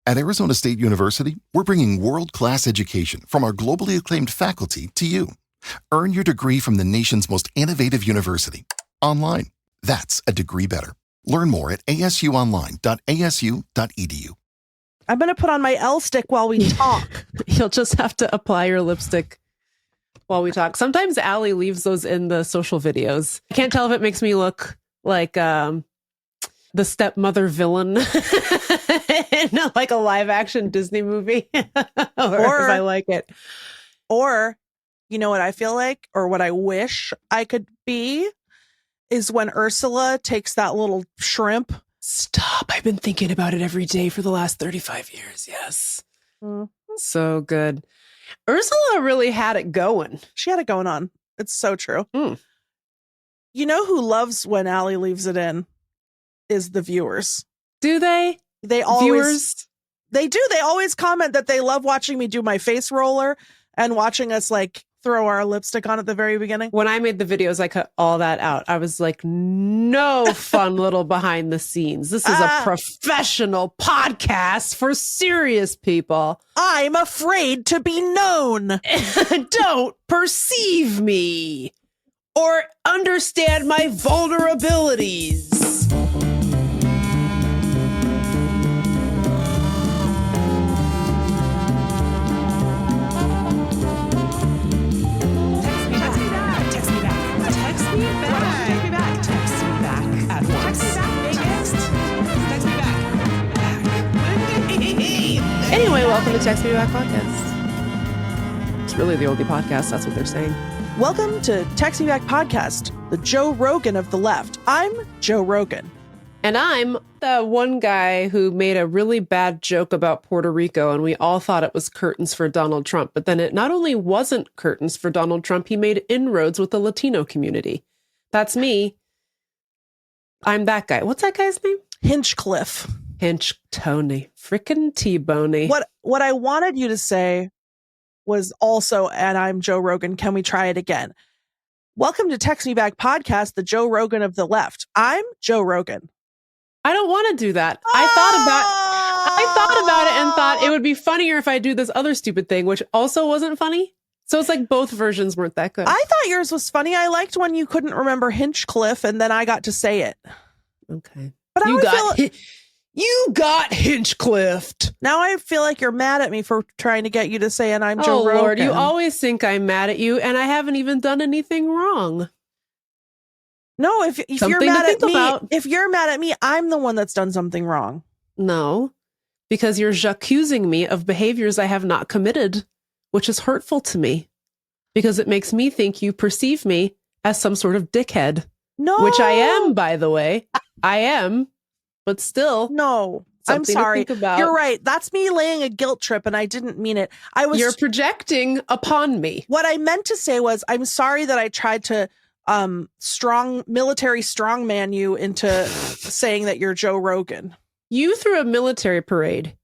At Arizona State University, we're bringing world-class education from our globally acclaimed faculty to you. Earn your degree from the nation's most innovative university. Online. That's a degree better. Learn more at asuonline.asu.edu. I'm going to put on my L stick while we talk. You'll just have to apply your lipstick while we talk. Sometimes Allie leaves those in the social videos. I can't tell if it makes me look like the stepmother villain in like a live action Disney movie or if I like it. Or, you know what I feel like, or what I wish I could be, is when Ursula takes that little shrimp. Stop. I've been thinking about it every day for the last 35 years. Yes. So good. Ursula really had it going. She had it going on. It's so true. Mm. You know who loves when Allie leaves it in? Is the viewers. Do they? They always They do. They always comment that they love watching me do my face roller and watching us like throw our lipstick on at the very beginning. When I made the videos, I cut all that out. I was like, no fun little behind the scenes. This is a professional podcast for serious people. I'm afraid to be known. Don't perceive me or understand my vulnerabilities. Anyway, welcome to Text Me Back Podcast. It's really the only podcast. That's what they're saying. Welcome to Text Me Back Podcast, the Joe Rogan of the left. I'm Joe Rogan. And I'm the one guy who made a really bad joke about Puerto Rico, and we all thought it was curtains for Donald Trump. But then it not only wasn't curtains for Donald Trump, he made inroads with the Latino community. That's me. I'm that guy. What's that guy's name? Hinchcliffe. Hinch Tony. Frickin' T-Boney. What I wanted you to say was also, and I'm Joe Rogan, can we try it again? Welcome to Text Me Back Podcast, the Joe Rogan of the left. I'm Joe Rogan. I don't want to do that. I thought about it and thought it would be funnier if I do this other stupid thing, which also wasn't funny. So it's like both versions weren't that good. I thought yours was funny. I liked when you couldn't remember Hinchcliffe and then I got to say it. Okay. But you got Hinchcliffed. Now I feel like you're mad at me for trying to get you to say, and I'm Joe Rogan. Lord, you always think I'm mad at you, and I haven't even done anything wrong. No, if you're mad at me, if you're mad at me, I'm the one that's done something wrong. No, because you're accusing me of behaviors I have not committed, which is hurtful to me, because it makes me think you perceive me as some sort of dickhead. No, which I am, by the way. I am. But still, no, I'm sorry. You're right. That's me laying a guilt trip, and I didn't mean it. You're projecting upon me. What I meant to say was, I'm sorry that I tried to military strongman you into saying that you're Joe Rogan. You threw a military parade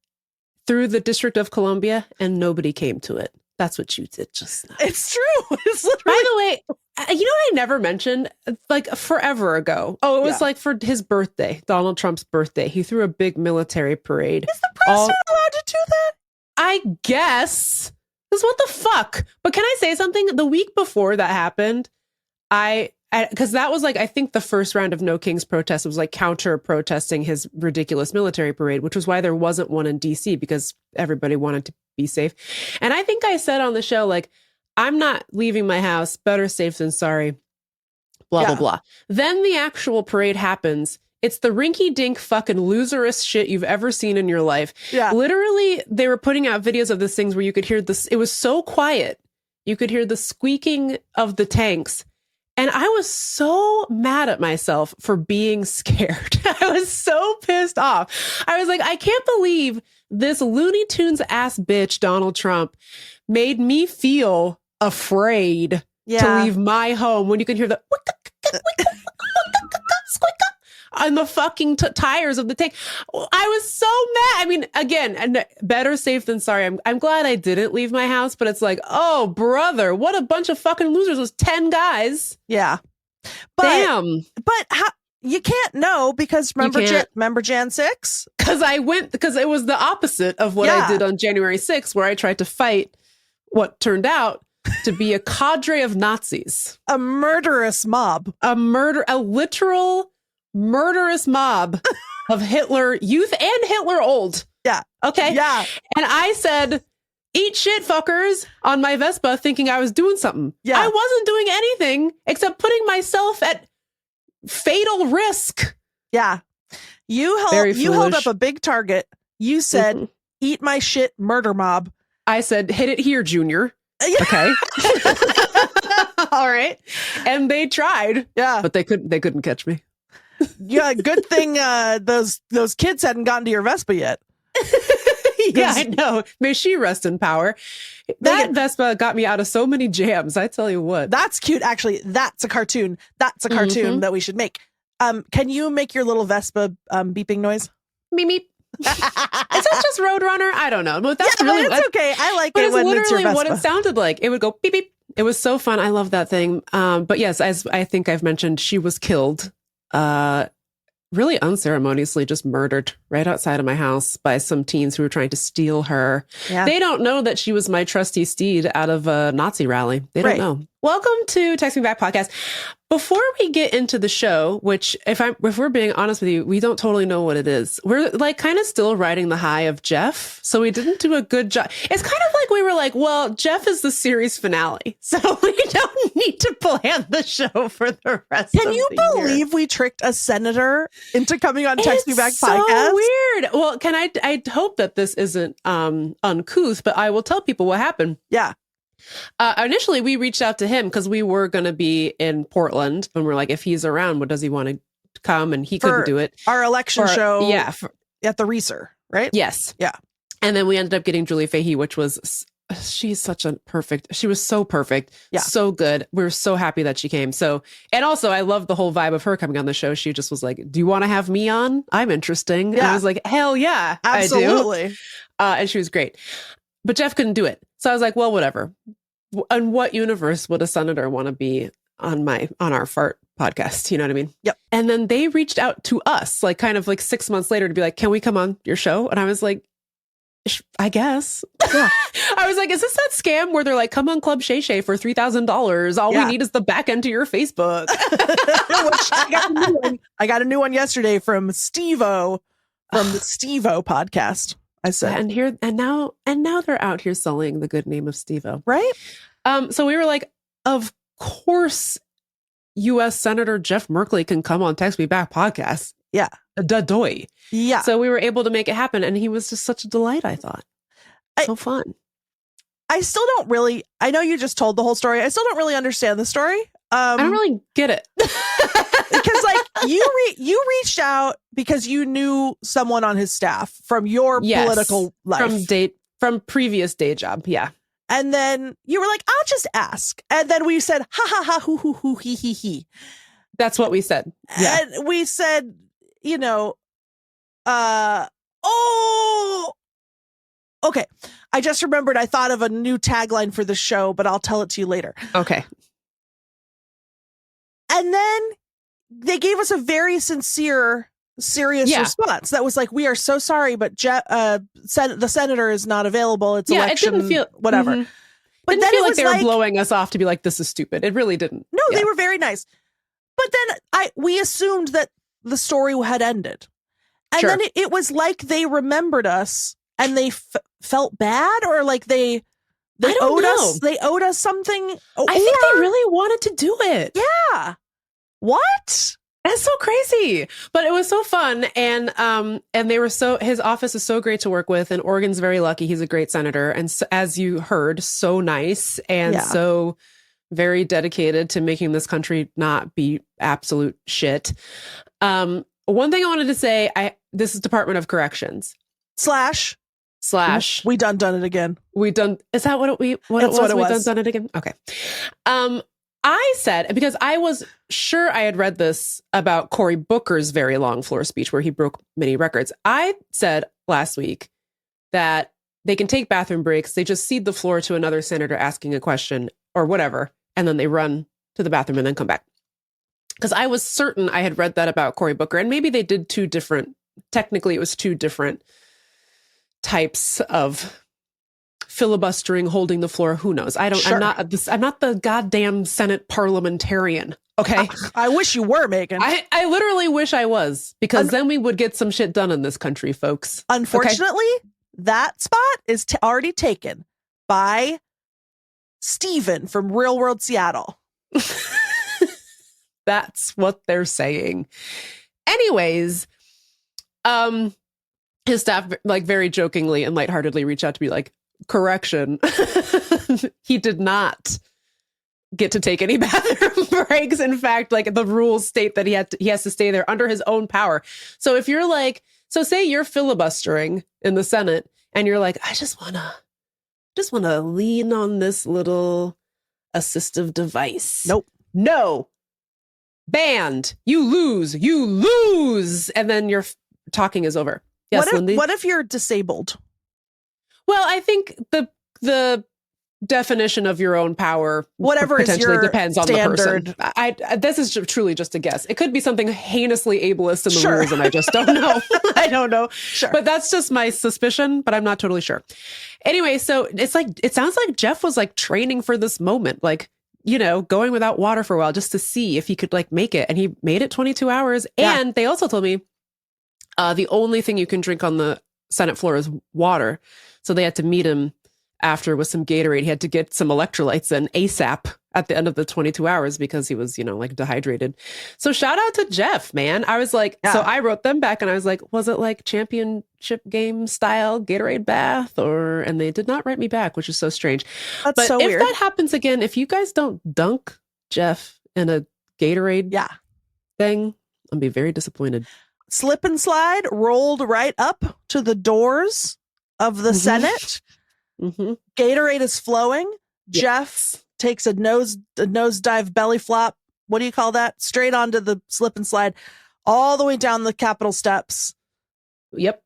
through the District of Columbia, and nobody came to it. That's what you did just now. It's true. It's literally. By the way, you know what I never mentioned? Like forever ago. Oh, it was like for his birthday, Donald Trump's birthday. He threw a big military parade. Is the president allowed to do that? I guess. Because what the fuck? But can I say something? The week before that happened, because that was like, I think the first round of No Kings protests was like counter protesting his ridiculous military parade, which was why there wasn't one in DC, because everybody wanted to be safe. And I think I said on the show, like, I'm not leaving my house, better safe than sorry, blah, blah, blah. Then the actual parade happens. It's the rinky-dink fucking loserous shit you've ever seen in your life. Yeah. Literally, they were putting out videos of these things where you could hear this. It was so quiet. You could hear the squeaking of the tanks. And I was so mad at myself for being scared. I was so pissed off. I was like, I can't believe this Looney Tunes ass bitch, Donald Trump, made me feel afraid to leave my home when you can hear the on the fucking tires of the tank. I was so mad. I mean, again, and better safe than sorry. I'm glad I didn't leave my house, but it's like, oh, brother, what a bunch of fucking losers. It was 10 guys. Yeah. Damn. But how, You can't know because remember Jan 6? Because it was the opposite of what I did on January 6th, where I tried to fight what turned out to be a cadre of Nazis. A murderous mob. A literal murderous mob of Hitler youth and Hitler old. Yeah. Okay. Yeah. And I said, eat shit, fuckers, on my Vespa, thinking I was doing something. Yeah. I wasn't doing anything except putting myself at fatal risk. Yeah. You held up a big target. You said, eat my shit, murder mob. I said, hit it here, Junior. Okay. All right. And they tried. Yeah. But they couldn't catch me. Yeah. Good thing those kids hadn't gotten to your Vespa yet. Yeah, I know. May she rest in power. That Vespa got me out of so many jams. I tell you what. That's cute. Actually, that's a cartoon. That's a cartoon that we should make. Can you make your little Vespa beeping noise? Meep meep. Is that just Roadrunner? I don't know. But that's really it's okay. I like but it it's when literally it's your Vespa. what it sounded like. It would go beep beep. It was so fun. I love that thing. But yes, as I think I've mentioned, she was killed. Really unceremoniously just murdered right outside of my house by some teens who were trying to steal her. Yeah. They don't know that she was my trusty steed out of a Nazi rally. They don't know. Welcome to Text Me Back podcast. Before we get into the show, which if we're being honest with you, we don't totally know what it is. We're like kind of still riding the high of Jeff. So we didn't do a good job. It's kind of like we were like, well, Jeff is the series finale. So we don't need to plan the show for the rest of the year. Can you believe we tricked a senator into coming on Text Me Back podcast? So weird. Well, I hope that this isn't uncouth, but I will tell people what happened. Yeah. Initially, we reached out to him because we were going to be in Portland, and we're like, if he's around, what does he want to come? And he couldn't do it. Our election show, yeah, at the Reeser, right? Yes, yeah. And then we ended up getting Julie Fahey, which was she was so perfect, so good. We were so happy that she came. So, and also, I love the whole vibe of her coming on the show. She just was like, "Do you want to have me on? I'm interesting." Yeah. And I was like, "Hell yeah, absolutely!" I do. And she was great. But Jeff couldn't do it. So I was like, well, whatever. In what universe would a senator want to be on our fart podcast? You know what I mean? Yep. And then they reached out to us, like kind of like 6 months later to be like, can we come on your show? And I was like, I guess. Yeah. I was like, is this that scam where they're like, come on Club Shay Shay for $3,000. All we need is the back end to your Facebook. I got a new one yesterday from Steve-O from the Steve-O podcast. I said, and now they're out here sullying the good name of Steve-O. Right. So we were like, of course, U.S. Senator Jeff Merkley can come on Text Me Back podcast. Yeah. Da-doy. Yeah. So we were able to make it happen. And he was just such a delight, I thought. So fun. I still don't really, I know you just told the whole story. I still don't really understand the story. I don't really get it. Because like you reached out because you knew someone on his staff from your political life. From previous day job. Yeah. And then you were like, I'll just ask. And then we said, ha ha ha, hoo hoo hoo, he he he. That's what we said. Yeah. And we said, okay. I just remembered I thought of a new tagline for the show, but I'll tell it to you later. Okay. And then they gave us a very serious response. That was like, we are so sorry, but the senator is not available. It's election, it didn't feel whatever. Mm-hmm. But didn't then feel it like was they were blowing us off to be like, this is stupid. It really didn't. No, they were very nice. But then we assumed that the story had ended. And then it was like they remembered us and they felt bad, or like they owed us something. I think they really wanted to do it. Yeah. What? That's so crazy. But it was so fun. And they were his office is so great to work with, and Oregon's very lucky. He's a great senator. And so, as you heard, so nice and so very dedicated to making this country not be absolute shit. One thing I wanted to say, this is Department of Corrections. Slash. We done it again. Is that what it was? Done it again? Okay. I said, because I was sure I had read this about Cory Booker's very long floor speech where he broke many records. I said last week that they can take bathroom breaks. They just cede the floor to another senator asking a question or whatever, and then they run to the bathroom and then come back. because I was certain I had read that about Cory Booker, and maybe they did technically it was two different types of filibustering, holding the floor. Who knows? I'm not the goddamn Senate parliamentarian. Okay. I wish you were, Megan. I literally wish I was, because then we would get some shit done in this country, folks. Unfortunately, that spot is already taken by Steven from Real World Seattle. That's what they're saying. Anyways, his staff like very jokingly and lightheartedly reached out to be like, correction. He did not get to take any bathroom breaks. In fact, like the rules state that he has to stay there under his own power. So if you're like, so say you're filibustering in the Senate and you're like, I just want to lean on this little assistive device. Nope. No. Banned. You lose. And then your talking is over. Yes, Lindy? What if you're disabled? Well, I think the definition of your own power whatever potentially is your depends on standard. the person. This is truly just a guess. It could be something heinously ableist in the rules, and I just don't know. I don't know. Sure. But that's just my suspicion, but I'm not totally sure. Anyway, so it sounds like Jeff was like training for this moment, like, you know, going without water for a while just to see if he could like make it. And he made it 22 hours. Yeah. And they also told me the only thing you can drink on the Senate floor is water. So they had to meet him after with some Gatorade. He had to get some electrolytes in ASAP at the end of the 22 hours because he was, you know, like dehydrated. So shout out to Jeff, man. I was like, So I wrote them back and I was like, was it like championship game style Gatorade bath? And they did not write me back, which is so strange. That's so weird. If that happens again, if you guys don't dunk Jeff in a Gatorade thing, I'll be very disappointed. Slip and slide rolled right up to the doors of the Senate. Mm-hmm. Gatorade is flowing. Yes. Jeff takes a nosedive belly flop. What do you call that? Straight onto the slip and slide, all the way down the Capitol steps. Yep.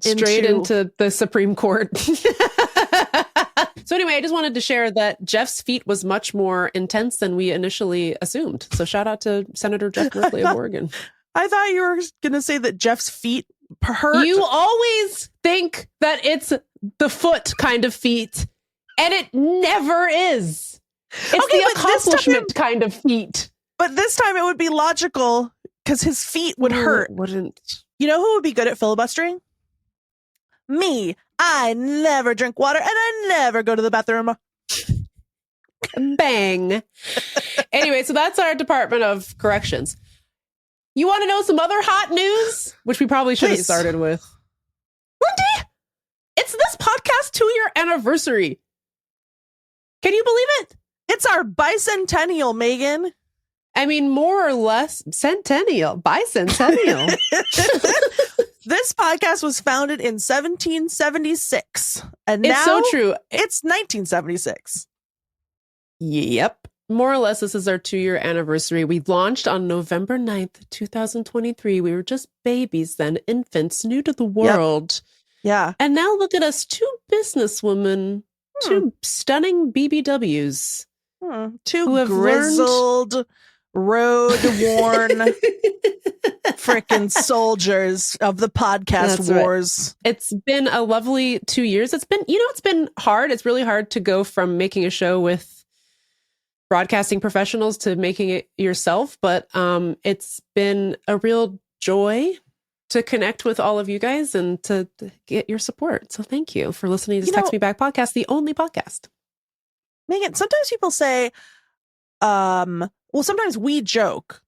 Straight into the Supreme Court. So anyway, I just wanted to share that Jeff's feat was much more intense than we initially assumed. So shout out to Senator Jeff Merkley of Oregon. I thought you were going to say that Jeff's feet hurt. You always think that it's the foot kind of feat, and it never is. It's the accomplishment kind of feat. But this time it would be logical because his feet would hurt. Wouldn't. You know who would be good at filibustering? Me. I never drink water and I never go to the bathroom. Bang. Anyway, so that's our Department of Corrections. You want to know some other hot news? Which we probably should have started with. Lindy, it's this podcast 2-year anniversary. Can you believe it? It's our bicentennial, Megan. I mean, more or less bicentennial. This podcast was founded in 1776. And now it's so true. It's 1976. Yep. More or less, this is our 2-year anniversary. We launched on November 9th, 2023. We were just babies then, infants, new to the world. Yep. Yeah. And now look at us, two businesswomen, two stunning BBWs. Two who have grizzled, road-worn frickin' soldiers of the podcast wars. Right. It's been a lovely 2 years. It's been hard. It's really hard to go from making a show with broadcasting professionals to making it yourself. But it's been a real joy to connect with all of you guys and to get your support. So thank you for listening to Text Me Back podcast, the only podcast. Megan, sometimes people say, sometimes we joke,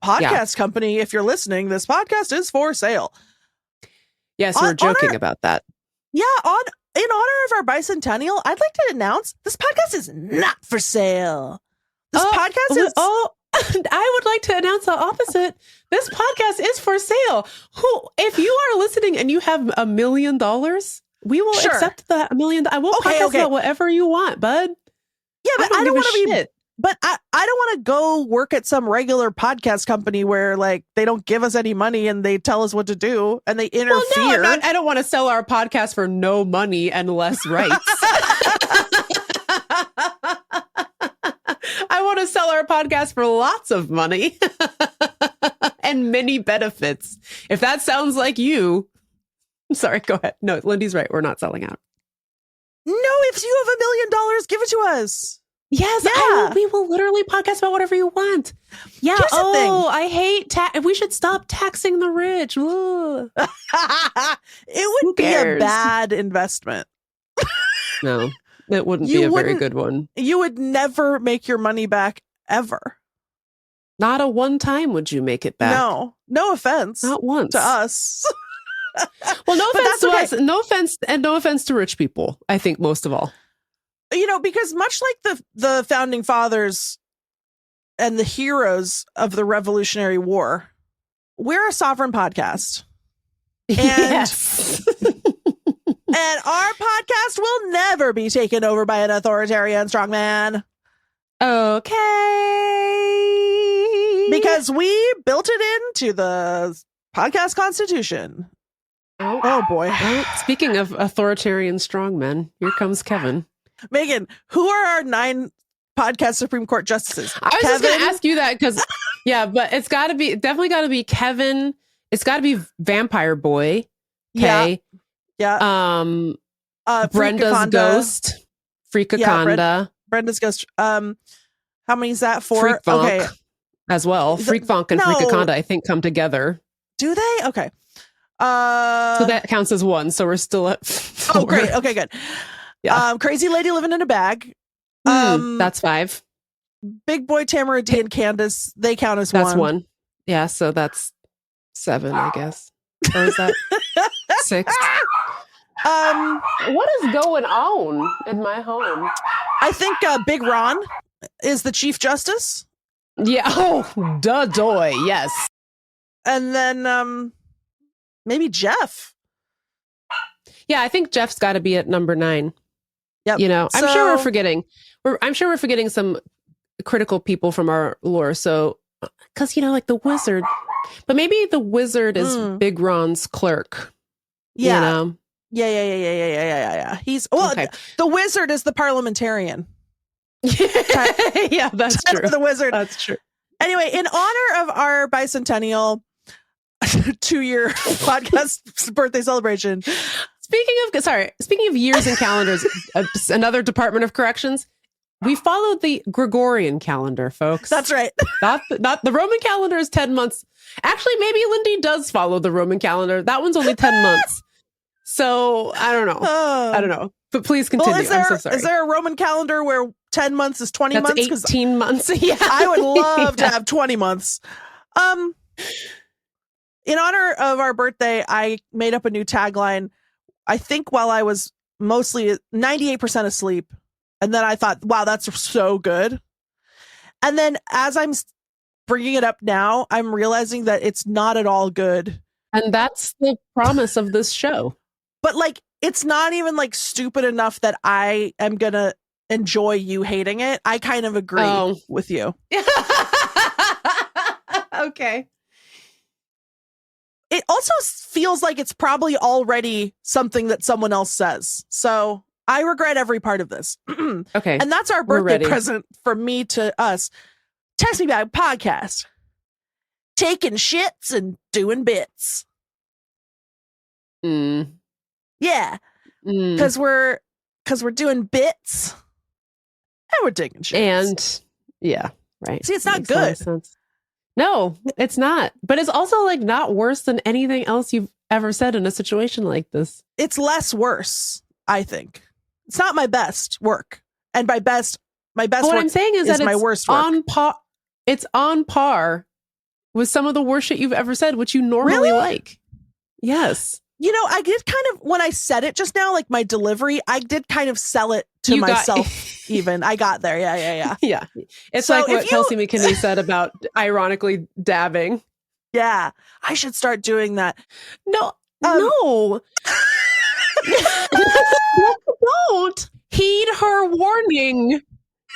podcast company, if you're listening, this podcast is for sale. Yes, we're joking about that. Yeah, in honor of our bicentennial, I'd like to announce this podcast is not for sale. This podcast is... I would like to announce the opposite. This podcast is for sale. If you are listening and you have $1 million, we will accept that $1 million. I will podcast about whatever you want, bud. Yeah, but I don't want to be... But I don't want to go work at some regular podcast company where like they don't give us any money and they tell us what to do and they interfere. Well, no, I don't want to sell our podcast for no money and less rights. I want to sell our start podcasts for lots of money and many benefits. If that sounds like you, I'm sorry, go ahead. No, Lindy's right. We're not selling out. No, if you have $1 million, give it to us. Yes, Yeah. we will literally podcast about whatever you want. Yeah. Here's the thing. I hate we should stop taxing the rich. Ugh. It would be a bad investment. No, it wouldn't be a very good one. You would never make your money back ever. Not a one time would you make it back. No offense. Not once. To us. Well, no offense to okay. us. No offense, and no offense to rich people, I think, most of all. Because much like the founding fathers and the heroes of the Revolutionary War, we're a sovereign podcast. And, Yes. and our podcast will never be taken over by an authoritarian strongman. Okay. Because we built it into the podcast constitution. Oh boy. Well, speaking of authoritarian strongmen, here comes Kevin. Megan, who are our 9 podcast Supreme Court justices? I was just going to ask you that because, but it's definitely got to be Kevin. It's got to be Vampire Boy. Okay. Yeah. Brenda's Ghost. Freakaconda. Brenda's Ghost. How many is that for? Freak Vonk Okay. as well. Freak Vonk and Freakaconda, I think, come together. Do they? Okay. So that counts as 1. So we're still at 4. Oh, great. Okay, good. Yeah. Crazy Lady Living in a Bag. That's 5. Big Boy, Tamara D, and Candace, they count as 1. That's 1. Yeah, so that's 7, I guess. Or is that 6? What is going on in my home? I think Big Ron is the Chief Justice. Yeah. Oh, doy. Yes. And then maybe Jeff. Yeah, I think Jeff's got to be at number 9. Yep. I'm sure we're forgetting. I'm sure we're forgetting some critical people from our lore. So, because like the wizard, but maybe the wizard is Big Ron's clerk. Yeah. Yeah. He's okay. The wizard is the parliamentarian. Yeah, that's true. The wizard. That's true. Anyway, in honor of our bicentennial 2-year podcast birthday celebration. Speaking of years and calendars, another Department of Corrections, we followed the Gregorian calendar, folks. That's right. Not the Roman calendar is 10 months. Actually, maybe Lindy does follow the Roman calendar. That one's only 10 months. So I don't know. But please continue. I'm so sorry. Is there a Roman calendar where 10 months is 20 That's months? 18 months. Yeah. I would love to have 20 months. In honor of our birthday, I made up a new tagline. I think while I was mostly 98% asleep. And then I thought, wow, that's so good. And then as I'm bringing it up now, I'm realizing that it's not at all good. And that's the promise of this show. But it's not even stupid enough that I am going to enjoy you hating it. I kind of agree with you. Okay. It also feels like it's probably already something that someone else says. So I regret every part of this. Okay. And that's our birthday present from me to us. Text Me Back podcast. Taking shits and doing bits. Yeah. Because we're doing bits and we're taking shits. And yeah, right. See, it's not good. No, it's not. But it's also not worse than anything else you've ever said in a situation like this. It's less worse, I think. It's not my best work. And my best what work I'm saying is that my it's worst work. It's on par with some of the worst shit you've ever said, which you normally like. Yes. I did kind of, when I said it just now, my delivery, I did kind of sell it to myself even. I got there. Yeah. Yeah. It's so like what Kelsey McKinney said about ironically dabbing. Yeah. I should start doing that. No. Don't heed her warning.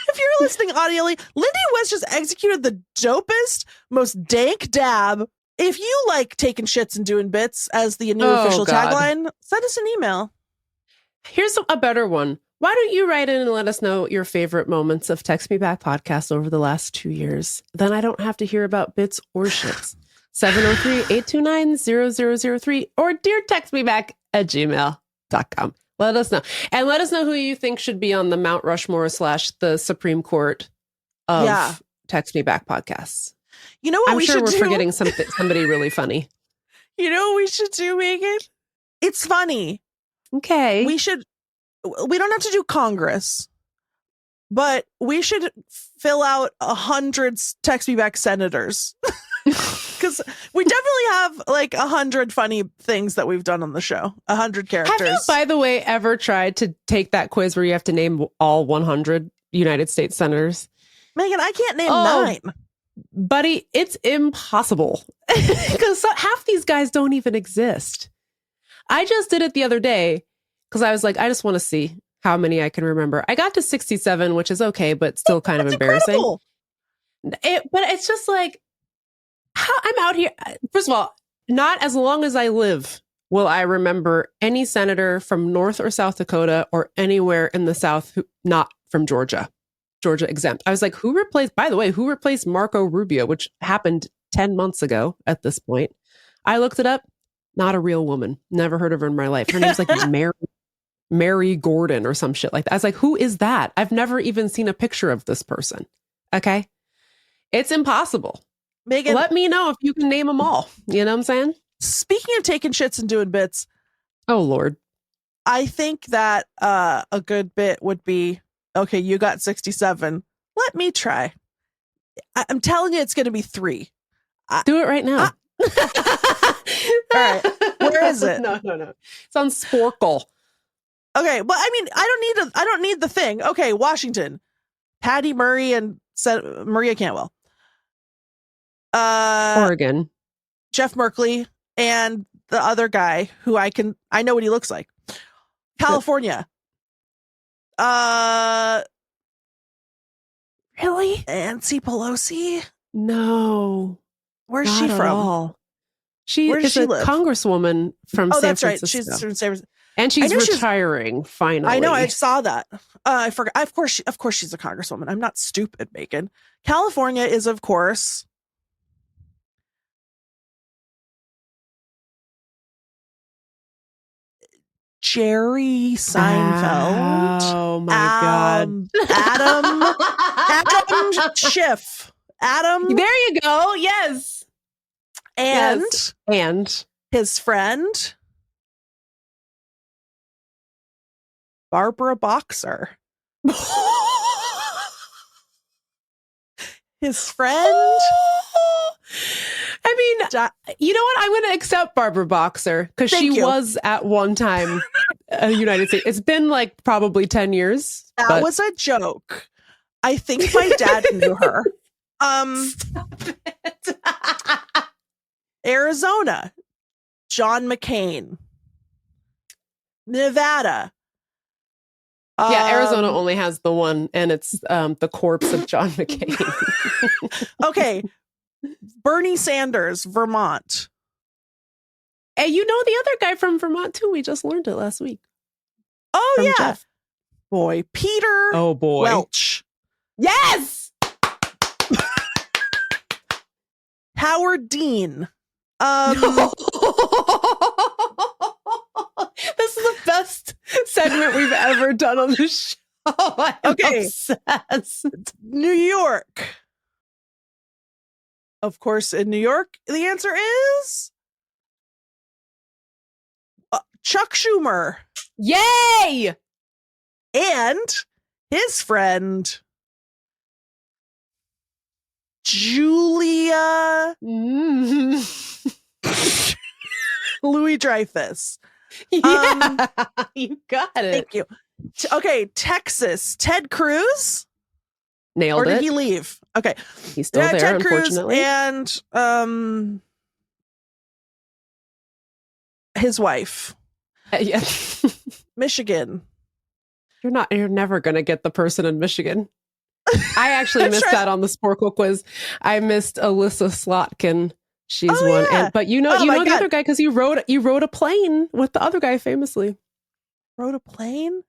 If you're listening audially, Lindy West just executed the dopest, most dank dab. If you like taking shits and doing bits as the new official tagline, send us an email. Here's a better one. Why don't you write in and let us know your favorite moments of Text Me Back podcast over the last 2 years? Then I don't have to hear about bits or shits. 703-829-0003 or deartextmeback@gmail.com. Let us know. And let us know who you think should be on the Mount Rushmore / the Supreme Court of Text Me Back podcasts. You know what I'm we sure should we're do? forgetting somebody really funny. You know what we should do, Megan? It's funny. Okay. We don't have to do Congress, but we should fill out 100 Text Me Back senators. Because we definitely have like 100 funny things that we've done on the show. 100 characters. Have you, by the way, ever tried to take that quiz where you have to name all 100 United States senators? Megan, I can't name 9. Buddy, it's impossible. Because half these guys don't even exist. I just did it the other day because I was like, I just want to see how many I can remember. I got to 67, which is okay, but still kind of embarrassing. Incredible. But it's just like, how I'm out here. First of all, not as long as I live will I remember any senator from North or South Dakota or anywhere in the South not from Georgia. Georgia exempt. I was like, who replaced Marco Rubio, which happened 10 months ago at this point? I looked it up. Not a real woman. Never heard of her in my life. Her name's like Mary Gordon or some shit like that. I was like, who is that? I've never even seen a picture of this person. Okay. It's impossible. Megan, let me know if you can name them all. You know what I'm saying? Speaking of taking shits and doing bits. Oh, Lord. I think that a good bit would be, okay, you got 67. Let me try. I'm telling you, it's going to be 3. Do it right now. All right. Where is it? No. It's on Sporkle. Okay. Well, I mean, I don't need the thing. Okay. Washington, Patty Murray and Maria Cantwell. Oregon, Jeff Merkley and the other guy who I know what he looks like. California. Really? Nancy Pelosi? No. Where's she from? Where does she live? Congresswoman from San Francisco. Right. She's from San Francisco. And she's retiring finally. I know. I saw that. I forgot. Of course she's a congresswoman. I'm not stupid, Megan. California is, of course, Jerry Seinfeld. Oh my God. Adam Schiff. Adam. There you go. Yes. And his friend, Barbara Boxer. His friend. I mean, you know what? I'm going to accept Barbara Boxer because she was at one time a United States. It's been like probably 10 years. That was a joke. I think my dad knew her. Stop it. Arizona, John McCain. Nevada. Yeah, Arizona only has the one, and it's the corpse of John McCain. Okay. Bernie Sanders, Vermont. And you know the other guy from Vermont, too. We just learned it last week. Oh, from yeah. Jeff. Boy, Peter Welch. Yes! Howard Dean. This is the best segment we've ever done on the show. I'm obsessed. New York. Of course, in New York, the answer is Chuck Schumer. Yay! And his friend, Julia Louis Dreyfus. Yeah, you got it. Thank you. Okay, Texas, Ted Cruz. Nailed it. Or did he leave? Okay. He's still there, Ted Cruz unfortunately. and his wife. Yeah. Michigan. You're never going to get the person in Michigan. I actually missed that on the Sporkle quiz. I missed Alyssa Slotkin. She's one. Yeah. But you know the other guy because you rode a plane with the other guy famously. Rode a plane?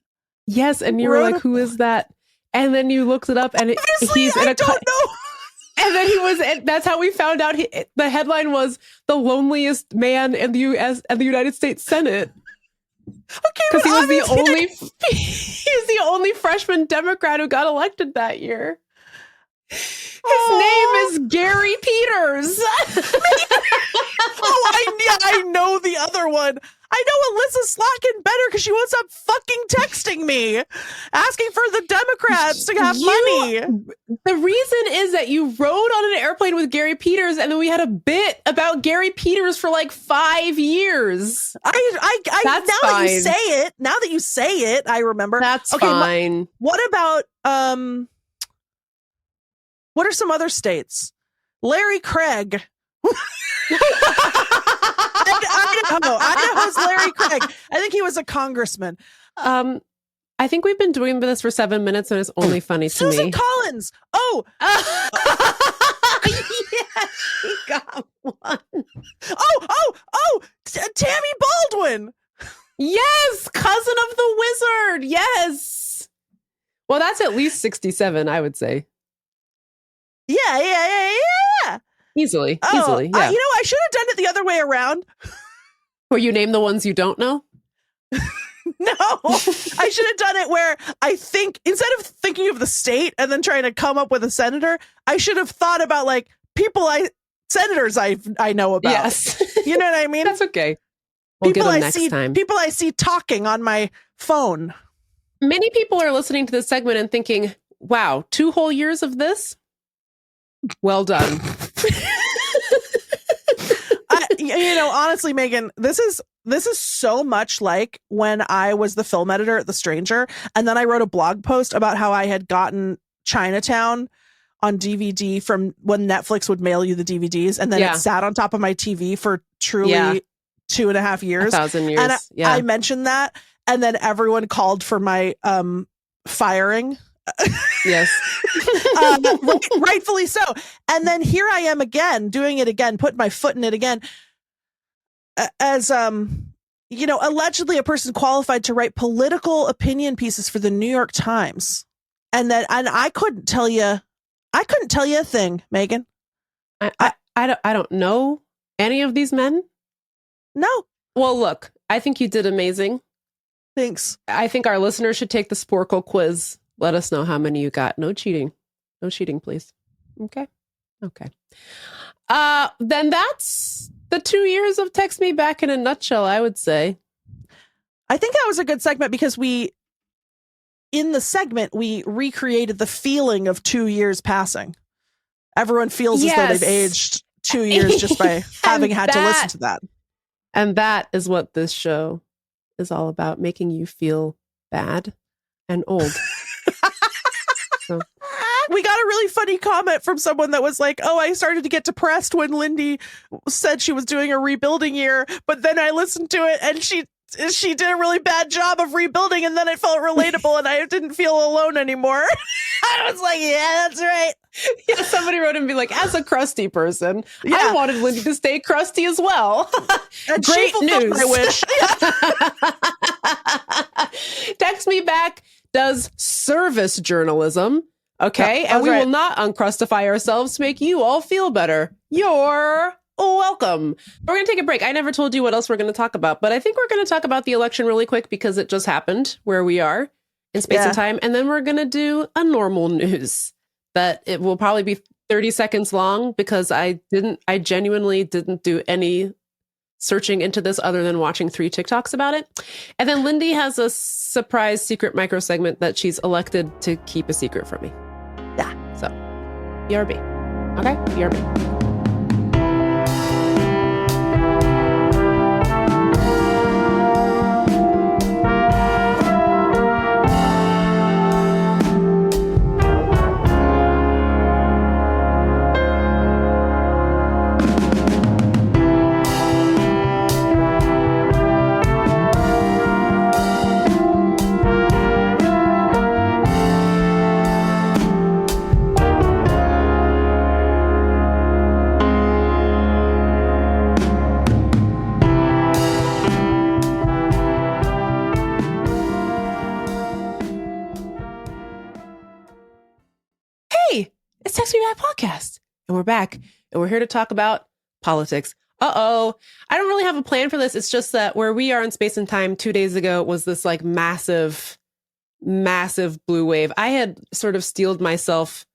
Yes, and you were like, who is that? And then you looked it up, and he's in I don't know. And then he was. That's how we found out. The headline was "The Loneliest Man in the U.S. and the United States Senate." Okay, because he was the only freshman Democrat who got elected that year. His name is Gary Peters. I know the other one. I know Alyssa Slotkin better because she won't stop fucking texting me, asking for the Democrats to have money. The reason is that you rode on an airplane with Gary Peters, and then we had a bit about Gary Peters for like 5 years. Now that you say it, I remember. That's fine. What about what are some other states? Larry Craig. Idaho's Larry Craig. I think he was a congressman. I think we've been doing this for 7 minutes, and it's only funny to me. Susan Collins. Oh, yes, she got one. Tammy Baldwin. Yes, cousin of the wizard. Yes. Well, that's at least 67, I would say. Yeah. Easily. Yeah. I should have done it the other way around. Where you name the ones you don't know? No, I should have done it where I think instead of thinking of the state and then trying to come up with a senator, I should have thought about like senators I know about. Yes. You know what I mean? That's okay. We'll get them next time. People I see talking on my phone. Many people are listening to this segment and thinking, wow, 2 whole years of this? Well done. Honestly, Megan, this is so much like when I was the film editor at The Stranger, and then I wrote a blog post about how I had gotten Chinatown on DVD from when Netflix would mail you the DVDs, and then it sat on top of my TV for truly 2.5 years. 1,000 years. And I mentioned that, and then everyone called for my firing. Yes. Rightfully so. And then here I am again, doing it again, putting my foot in it again. As allegedly a person qualified to write political opinion pieces for the New York Times. And I couldn't tell you a thing, Megan. I don't know any of these men. No. Well, look, I think you did amazing. Thanks. I think our listeners should take the Sporkle quiz. Let us know how many you got. No cheating. No cheating, please. Okay. Then that's the 2 years of Text Me Back in a nutshell, I would say. I think that was a good segment because in the segment, we recreated the feeling of 2 years passing. Everyone feels as though they've aged 2 years just by having had to listen to that. And that is what this show is all about, making you feel bad and old. So. We got a really funny comment from someone that was like, I started to get depressed when Lindy said she was doing a rebuilding year, but then I listened to it and she did a really bad job of rebuilding, and then it felt relatable and I didn't feel alone anymore. I was like, yeah, that's right. Yeah, somebody wrote and be like, as a crusty person, I wanted Lindy to stay crusty as well. Great news. I wish. Text Me Back does service journalism. Okay. And we will not uncrustify ourselves to make you all feel better. You're welcome. We're going to take a break. I never told you what else we're going to talk about, but I think we're going to talk about the election really quick because it just happened where we are in space and time. And then we're going to do a normal news that it will probably be 30 seconds long because I genuinely didn't do any searching into this other than watching 3 TikToks about it. And then Lindy has a surprise secret micro segment that she's elected to keep a secret from me. Yeah. So, BRB. Okay? BRB. It's Text Me Back Podcast. And we're back. And we're here to talk about politics. I don't really have a plan for this. It's just that where we are in space and time 2 days ago was this like massive blue wave. I had sort of steeled myself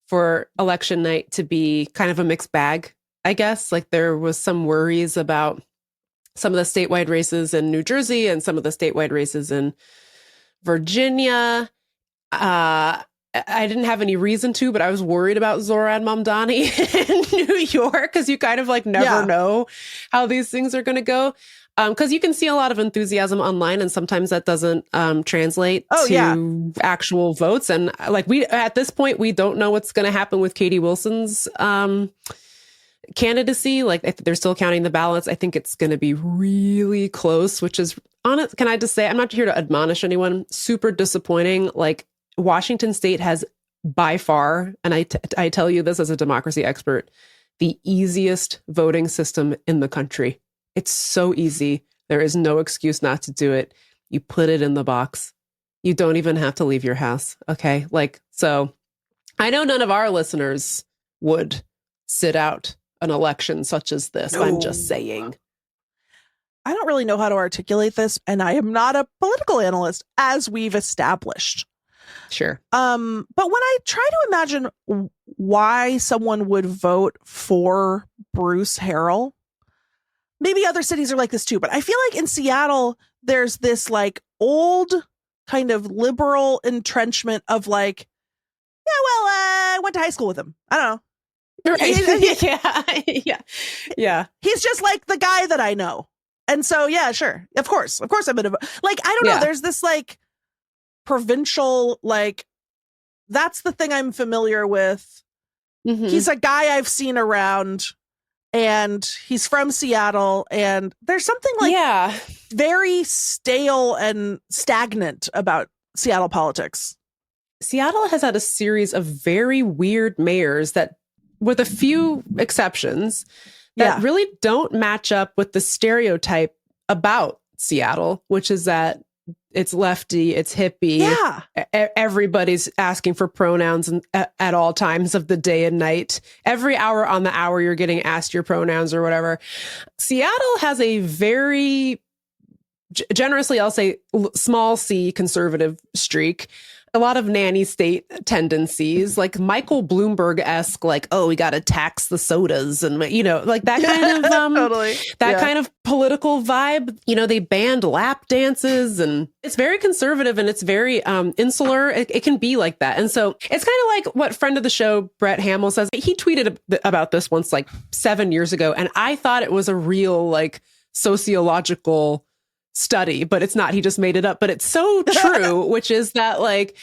for election night to be kind of a mixed bag, I guess. Like there was some worries about some of the statewide races in New Jersey and some of the statewide races in Virginia. I didn't have any reason to, but I was worried about Zoran Mamdani in New York because you kind of like never know how these things are going to go. Because you can see a lot of enthusiasm online, and sometimes that doesn't translate to actual votes. And like at this point, we don't know what's going to happen with Katie Wilson's candidacy. Like they're still counting the ballots. I think it's going to be really close, which is honest. Can I just say, I'm not here to admonish anyone. Super disappointing. Like Washington State has by far, and I tell you this as a democracy expert, the easiest voting system in the country. It's so easy. There is no excuse not to do it. You put it in the box. You don't even have to leave your house. Okay. Like, so I know none of our listeners would sit out an election such as this. No. I'm just saying. I don't really know how to articulate this, and I am not a political analyst, as we've established. Sure. But when I try to imagine why someone would vote for Bruce Harrell, maybe other cities are like this too, but I feel like in Seattle, there's this like old kind of liberal entrenchment of like, I went to high school with him. I don't know. Right. Yeah. He's just like the guy that I know. And so, yeah, sure. Of course I'm going to vote. Like, I don't know. There's this like provincial, like, that's the thing I'm familiar with. Mm-hmm. He's a guy I've seen around. And he's from Seattle, and there's something like very stale and stagnant about Seattle politics. Seattle has had a series of very weird mayors that, with a few exceptions, that really don't match up with the stereotype about Seattle, which is that it's lefty, it's hippie. Yeah. Everybody's asking for pronouns at all times of the day and night. Every hour on the hour, you're getting asked your pronouns or whatever. Seattle has a very, generously, I'll say, small c conservative streak. A lot of nanny state tendencies, like Michael Bloomberg-esque, like, oh, we got to tax the sodas and, you know, like that kind of totally. Kind of political vibe. You know, they banned lap dances, and it's very conservative and it's very insular. It can be like that. And so it's kind of like what friend of the show, Brett Hamill, says. He tweeted about this once like 7 years ago, and I thought it was a real like sociological study, but it's not. He just made it up. But it's so true, which is that like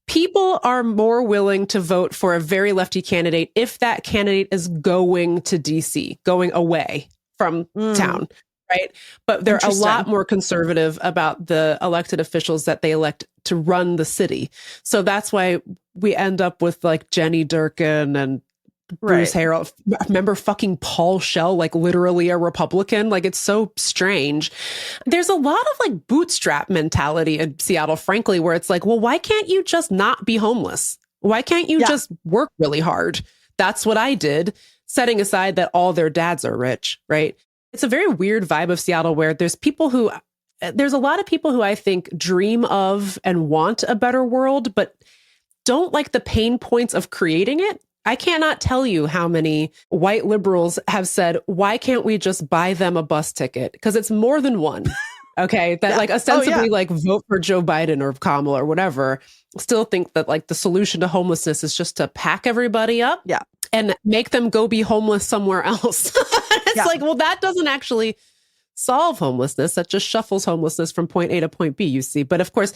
people are more willing to vote for a very lefty candidate if that candidate is going to DC, going away from town, right? But they're a lot more conservative about the elected officials that they elect to run the city. So that's why we end up with like Jenny Durkin and Bruce Harrell. Remember fucking Paul Schell, like literally a Republican? Like, it's so strange. There's a lot of like bootstrap mentality in Seattle, frankly, where it's like, well, why can't you just not be homeless? Why can't you just work really hard? That's what I did, setting aside that all their dads are rich, right? It's a very weird vibe of Seattle where there's a lot of people who I think dream of and want a better world, but don't like the pain points of creating it. I cannot tell you how many white liberals have said, why can't we just buy them a bus ticket? Because it's more than one. Okay. That like ostensibly like vote for Joe Biden or Kamala or whatever. Still think that like the solution to homelessness is just to pack everybody up and make them go be homeless somewhere else. It's like, well, that doesn't actually solve homelessness. That just shuffles homelessness from point A to point B, you see. But of course,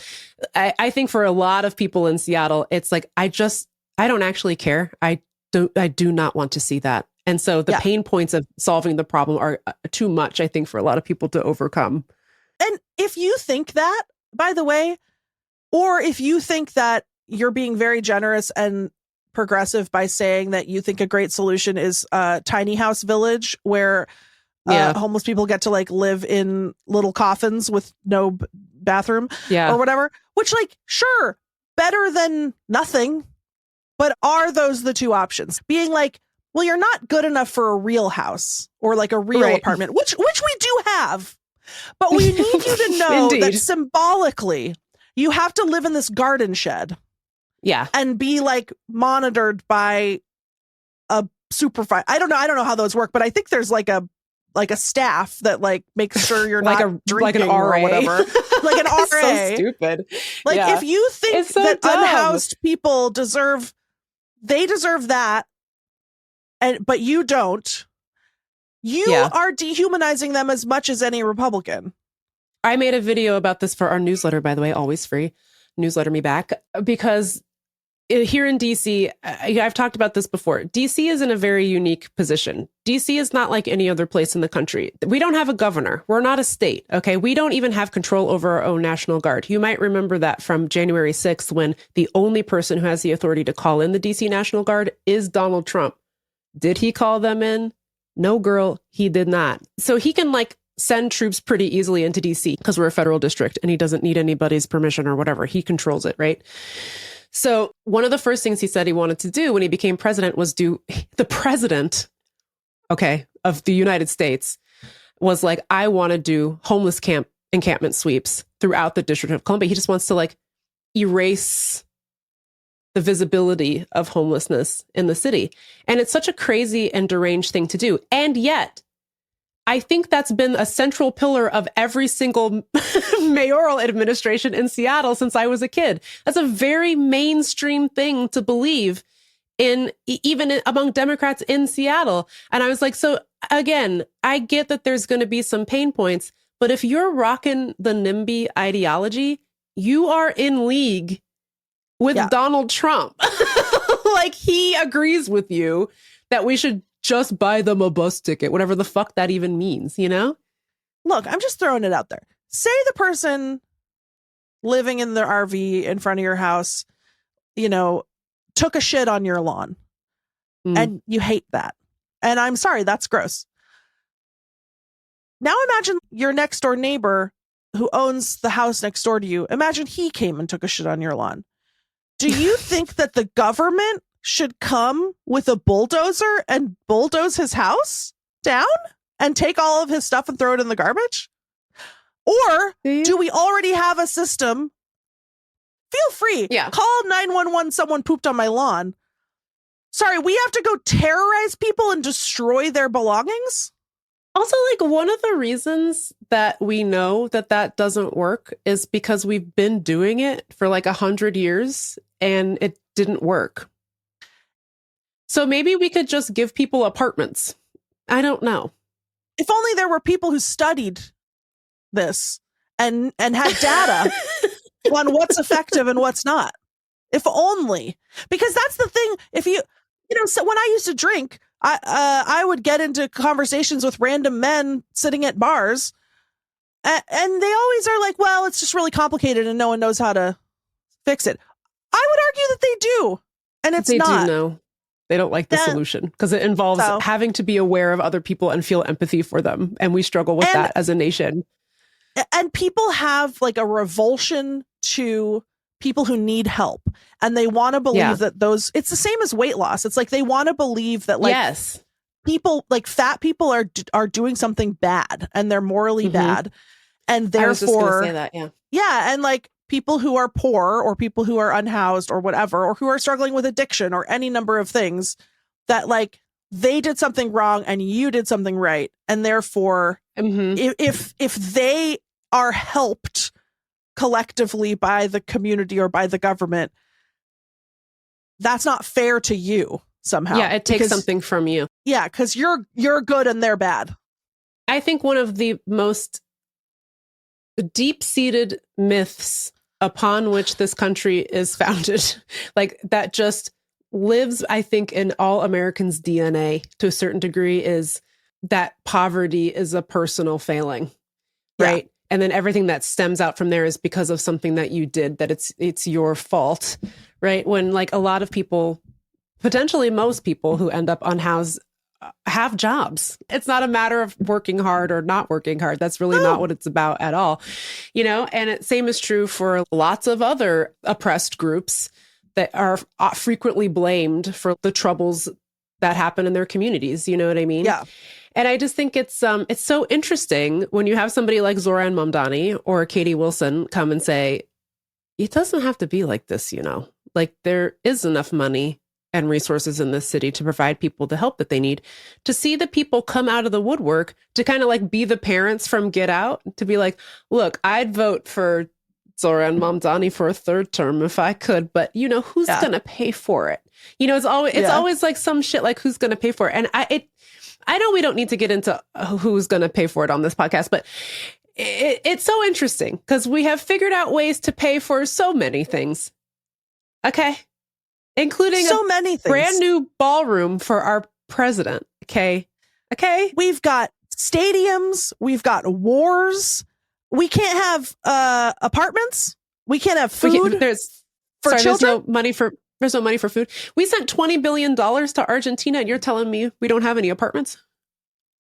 I think for a lot of people in Seattle, it's like, I don't actually care. I do not want to see that. And so the pain points of solving the problem are too much, I think, for a lot of people to overcome. And if you think that, by the way, or if you think that you're being very generous and progressive by saying that you think a great solution is a tiny house village where homeless people get to like live in little coffins with no bathroom or whatever, which like, sure, better than nothing. But are those the two options? Being like, well, you're not good enough for a real house or like a real apartment, which we do have. But we need you to know that symbolically, you have to live in this garden shed. Yeah. And be like monitored by a supervisor. I don't know how those work, but I think there's like a staff that like makes sure you're like not drinking like an RA or whatever. Like an RA. So stupid. Like if you think that unhoused people deserve that, but you don't, you are dehumanizing them as much as any Republican. I made a video about this for our newsletter, by the way, always free. Newsletter me back, because here in DC, I've talked about this before. DC is in a very unique position. DC is not like any other place in the country. We don't have a governor. We're not a state. Okay. We don't even have control over our own National Guard. You might remember that from January 6th, when the only person who has the authority to call in the DC National Guard is Donald Trump. Did he call them in? No, girl, he did not. So he can like send troops pretty easily into DC because we're a federal district and he doesn't need anybody's permission or whatever. He controls it, right? So one of the first things he said he wanted to do when he became president was the president, of the United States was like, I want to do homeless encampment sweeps throughout the District of Columbia. He just wants to like erase the visibility of homelessness in the city. And it's such a crazy and deranged thing to do. And yet, I think that's been a central pillar of every single mayoral administration in Seattle since I was a kid. That's a very mainstream thing to believe in, even among Democrats in Seattle. And I was like, so again, I get that there's going to be some pain points, but if you're rocking the NIMBY ideology, you are in league with Donald Trump. Like he agrees with you that we should just buy them a bus ticket, whatever the fuck that even means, you know? Look, I'm just throwing it out there. Say the person living in their RV in front of your house, took a shit on your lawn and you hate that. And I'm sorry, that's gross. Now imagine your next door neighbor who owns the house next door to you. Imagine he came and took a shit on your lawn. Do you think that the government should come with a bulldozer and bulldoze his house down and take all of his stuff and throw it in the garbage? Or do we already have a system? Feel free. Yeah. Call 911. Someone pooped on my lawn. Sorry, we have to go terrorize people and destroy their belongings? Also, like one of the reasons that we know that doesn't work is because we've been doing it for like 100 years and it didn't work. So maybe we could just give people apartments. I don't know. If only there were people who studied this and had data on what's effective and what's not. If only. Because that's the thing. If so when I used to drink, I would get into conversations with random men sitting at bars and they always are like, well, it's just really complicated and no one knows how to fix it. I would argue that they do. And it's not. They do know. They don't like the solution because it involves having to be aware of other people and feel empathy for them. And we struggle with that as a nation. And people have like a revulsion to people who need help. And they want to believe that it's the same as weight loss. It's like they want to believe that like people, like fat people are doing something bad and they're morally bad. And therefore, I was just gonna say that, yeah. And like, people who are poor or people who are unhoused or whatever, or who are struggling with addiction or any number of things, that like they did something wrong and you did something right. And therefore, if they are helped collectively by the community or by the government, that's not fair to you somehow. Yeah, it takes something from you. Yeah, because you're good and they're bad. I think one of the most deep-seated myths upon which this country is founded, like that just lives, I think, in all Americans' DNA to a certain degree, is that poverty is a personal failing, right? Yeah. And then everything that stems out from there is because of something that you did, that it's your fault, right? When like a lot of people, potentially most people who end up unhoused have jobs. It's not a matter of working hard or not working hard. That's really not what it's about at all. And same is true for lots of other oppressed groups that are frequently blamed for the troubles that happen in their communities. You know what I mean? Yeah. And I just think it's so interesting when you have somebody like Zoran Mamdani or Katie Wilson come and say, it doesn't have to be like this, you know, like there is enough money and resources in this city to provide people the help that they need. To see the people come out of the woodwork to kind of like be the parents from Get Out, to be like, look, I'd vote for Zoran Mamdani for a third term if I could, but you know, who's going to pay for it? You know, it's always like some shit like who's going to pay for it. And I know we don't need to get into who's going to pay for it on this podcast, but it's so interesting because we have figured out ways to pay for so many things. Okay. Including so many things. Brand new ballroom for our president. Okay. We've got stadiums. We've got wars. We can't have apartments. We can't have food. There's no money for food. We sent $20 billion to Argentina, and you're telling me we don't have any apartments? Is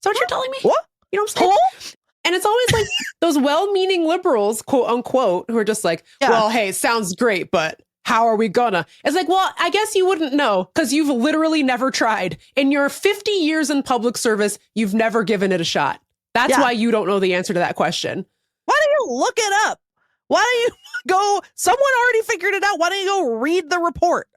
that what you're telling me? What? You know what I'm saying? And it's always like those well-meaning liberals, quote unquote, who are just like, well, hey, it sounds great, but how are we gonna? It's like, well, I guess you wouldn't know because you've literally never tried. In your 50 years in public service, you've never given it a shot. That's why you don't know the answer to that question. Why don't you look it up? Why don't you go? Someone already figured it out. Why don't you go read the report?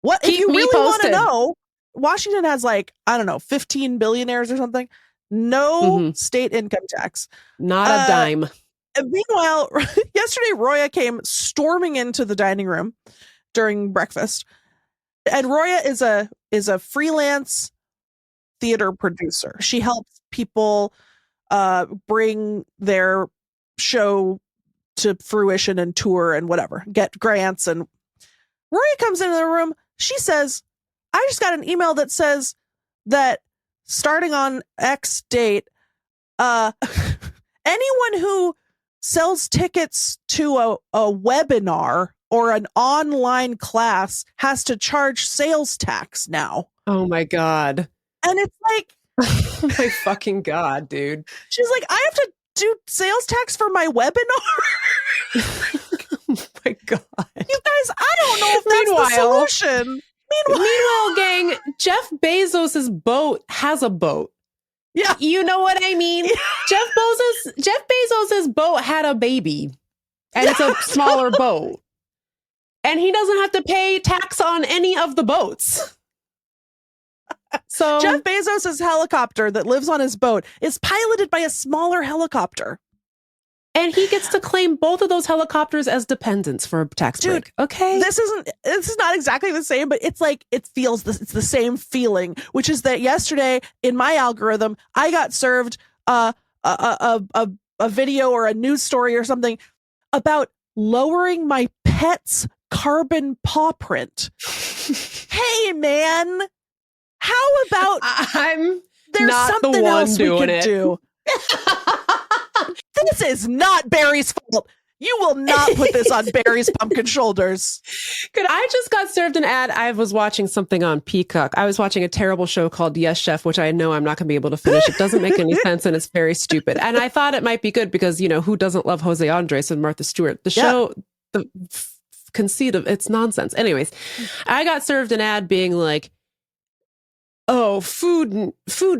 What if you really want to know? Washington has like, I don't know, 15 billionaires or something. No state income tax. Not a dime. Meanwhile, yesterday, Roya came storming into the dining room during breakfast. And Roya is a freelance theater producer. She helps people bring their show to fruition and tour and whatever, get grants. And Roya comes into the room. She says, I just got an email that says that starting on X date, anyone who sells tickets to a webinar or an online class has to charge sales tax now. Oh my God. And it's like, oh my fucking God, dude. She's like, I have to do sales tax for my webinar. Oh my God. You guys, I don't know if that's the solution. Meanwhile, gang, Jeff Bezos's boat has a boat. Yeah. You know what I mean? Yeah. Jeff Bezos's boat had a baby. And it's a smaller boat. And he doesn't have to pay tax on any of the boats. So Jeff Bezos's helicopter that lives on his boat is piloted by a smaller helicopter. And he gets to claim both of those helicopters as dependents for a tax break. Okay. This is not exactly the same, but it's like it's the same feeling, which is that yesterday in my algorithm, I got served a video or a news story or something about lowering my pet's carbon paw print. Hey man, how about there's not something the one else we doing could it. do? This is not Barry's fault. You will not put this on Barry's pumpkin shoulders. I just got served an ad. I was watching something on Peacock. I was watching a terrible show called Yes Chef, which I know I'm not going to be able to finish. It doesn't make any sense and it's very stupid. And I thought it might be good because, you know, who doesn't love Jose Andres and Martha Stewart? The show, the conceit of it's nonsense. Anyways, I got served an ad being like, oh, food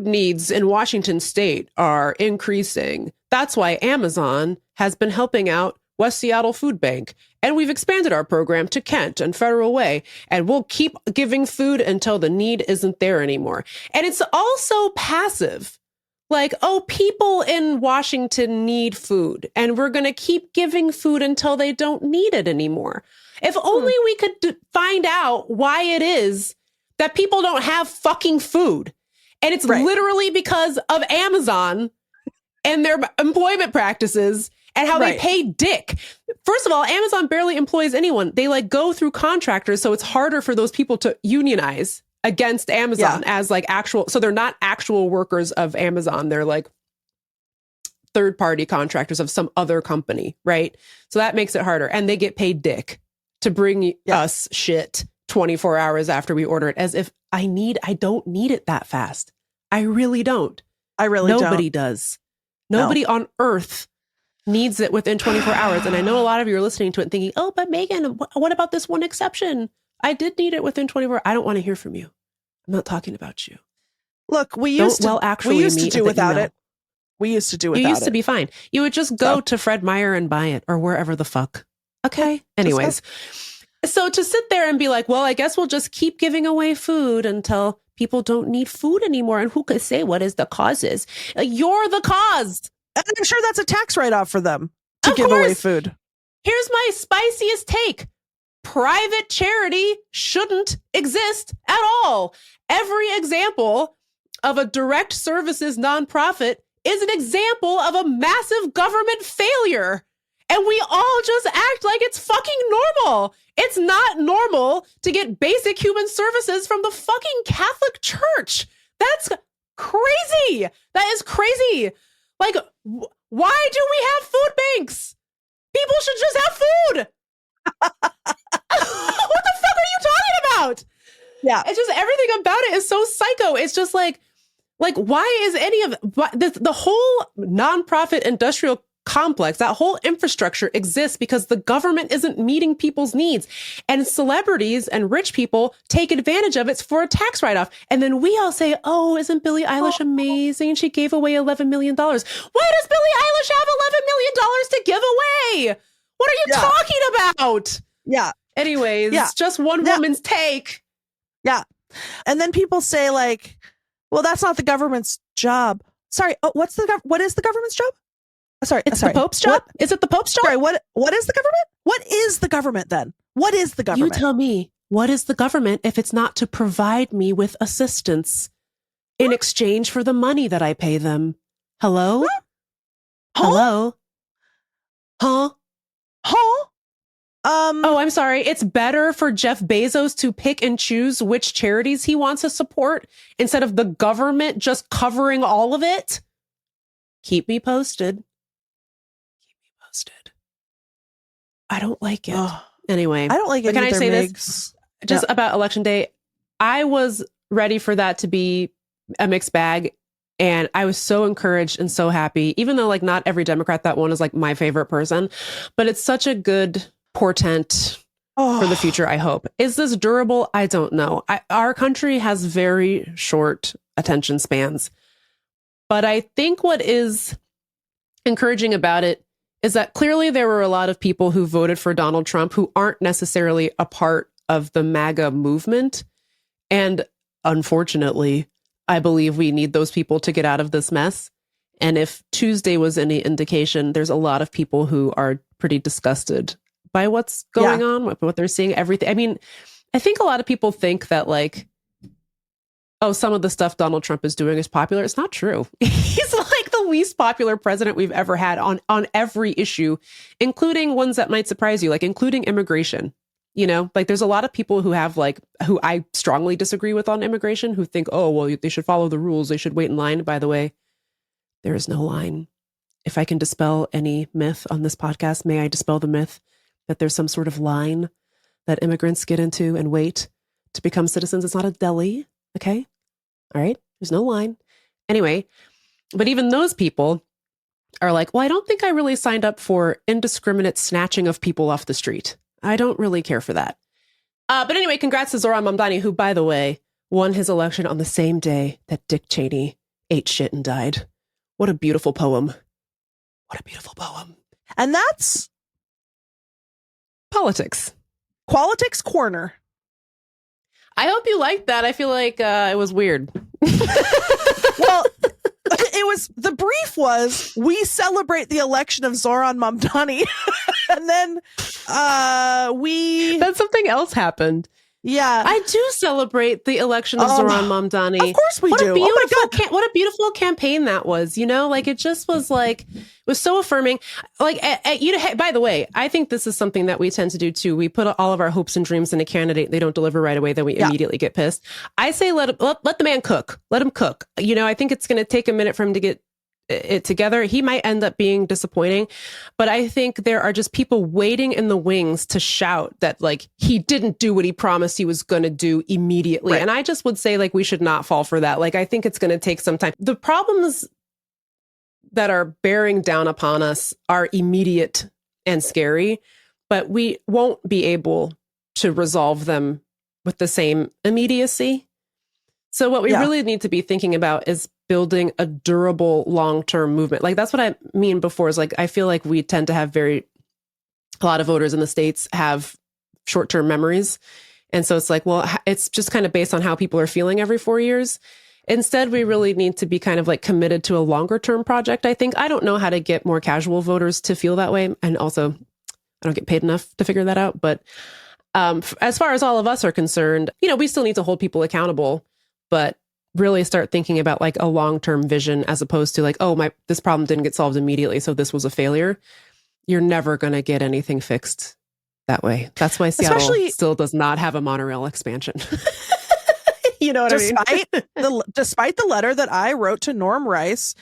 needs in Washington state are increasing. That's why Amazon has been helping out West Seattle Food Bank. And we've expanded our program to Kent and Federal Way. And we'll keep giving food until the need isn't there anymore. And it's also passive. Like, oh, people in Washington need food. And we're going to keep giving food until they don't need it anymore. If only we could find out why it is that people don't have fucking food. And it's literally because of Amazon and their employment practices and how they pay dick. First of all, Amazon barely employs anyone. They like go through contractors. So it's harder for those people to unionize against Amazon as like actual. So they're not actual workers of Amazon. They're like third party contractors of some other company. Right. So that makes it harder. And they get paid dick to bring us shit 24 hours after we order it, as if I don't need it that fast. I really don't. Nobody does. Nobody on earth needs it within 24 hours. And I know a lot of you are listening to it and thinking, oh, but Megan, what about this one exception? I did need it within 24. I don't want to hear from you. I'm not talking about you. Look, we used to do without it. We used to do without it. You used to be fine. You would just go to Fred Meyer and buy it or wherever the fuck. Okay. Anyways, so to sit there and be like, well, I guess we'll just keep giving away food until people don't need food anymore. And who could say what is the causes? You're the cause. And I'm sure that's a tax write-off for them to give away food. Here's my spiciest take. Private charity shouldn't exist at all. Every example of a direct services nonprofit is an example of a massive government failure. And we all just act like it's fucking normal. It's not normal to get basic human services from the fucking Catholic Church. That's crazy. That is crazy. Like, why do we have food banks? People should just have food. What the fuck are you talking about? Yeah. It's just everything about it is so psycho. It's just like why is any of the whole nonprofit industrial complex, that whole infrastructure exists because the government isn't meeting people's needs, and celebrities and rich people take advantage of it for a tax write-off. And then we all say, oh, isn't Billie Eilish amazing? She gave away $11 million. Why does Billie Eilish have $11 million to give away? What are you talking about? Yeah. Anyways, just one woman's take. Yeah. And then people say like, well, that's not the government's job. Sorry. Oh, what is the government's job? Sorry. It's the Pope's job? Is it the Pope's job? Sorry, what is the government? What is the government then? What is the government? You tell me. What is the government if it's not to provide me with assistance in exchange for the money that I pay them? Hello? Huh? Hello? Huh? Huh? Oh, I'm sorry. It's better for Jeff Bezos to pick and choose which charities he wants to support instead of the government just covering all of it. Keep me posted. I don't like it. Anyway, I don't like it. Can I say Migs. this? Just about Election Day, I was ready for that to be a mixed bag. And I was so encouraged and so happy, even though like not every Democrat that won is like my favorite person, but it's such a good portent for the future, I hope. Is this durable? I don't know. Our country has very short attention spans. But I think what is encouraging about it is that clearly there were a lot of people who voted for Donald Trump who aren't necessarily a part of the MAGA movement. And unfortunately, I believe we need those people to get out of this mess. And if Tuesday was any indication, there's a lot of people who are pretty disgusted by what's going on, what they're seeing, everything. I mean, I think a lot of people think that like, oh, some of the stuff Donald Trump is doing is popular. It's not true. He's like the least popular president we've ever had on every issue, including ones that might surprise you, like including immigration. You know, like there's a lot of people who have like, who I strongly disagree with on immigration, who think, oh, well, they should follow the rules. They should wait in line. By the way, there is no line. If I can dispel any myth on this podcast, may I dispel the myth that there's some sort of line that immigrants get into and wait to become citizens. It's not a deli. Okay. All right. There's no line. Anyway, but even those people are like, well, I don't think I really signed up for indiscriminate snatching of people off the street. I don't really care for that. But anyway, congrats to Zohran Mamdani, who, by the way, won his election on the same day that Dick Cheney ate shit and died. What a beautiful poem. What a beautiful poem. And that's politics. Politics Corner. I hope you liked that. I feel like it was weird. Well, it was, the brief was, we celebrate the election of Zohran Mamdani. And then then something else happened. Yeah. I do celebrate the election of Zohran Mamdani. Of course we do. What a beautiful campaign that was, you know? Like, it just was like, it was so affirming. Like, by the way, I think this is something that we tend to do too. We put all of our hopes and dreams in a candidate. They don't deliver right away. Then we immediately get pissed. I say, let the man cook. Let him cook. You know, I think it's going to take a minute for him to get it together. He might end up being disappointing, but I think there are just people waiting in the wings to shout that like he didn't do what he promised he was going to do immediately. Right. And I just would say like we should not fall for that. Like I think it's going to take some time. The problems that are bearing down upon us are immediate and scary, but we won't be able to resolve them with the same immediacy. So what we really need to be thinking about is building a durable long-term movement. Like that's what I mean before is like, I feel like we tend to have a lot of voters in the States have short-term memories. And so it's like, well, it's just kind of based on how people are feeling every 4 years. Instead, we really need to be kind of like committed to a longer-term project, I think. I don't know how to get more casual voters to feel that way. And also, I don't get paid enough to figure that out. But as far as all of us are concerned, we still need to hold people accountable, but really start thinking about like a long-term vision as opposed to like, oh, this problem didn't get solved immediately, so this was a failure. You're never going to get anything fixed that way. That's why Seattle still does not have a monorail expansion. You know what I mean? Despite the letter that I wrote to Norm Rice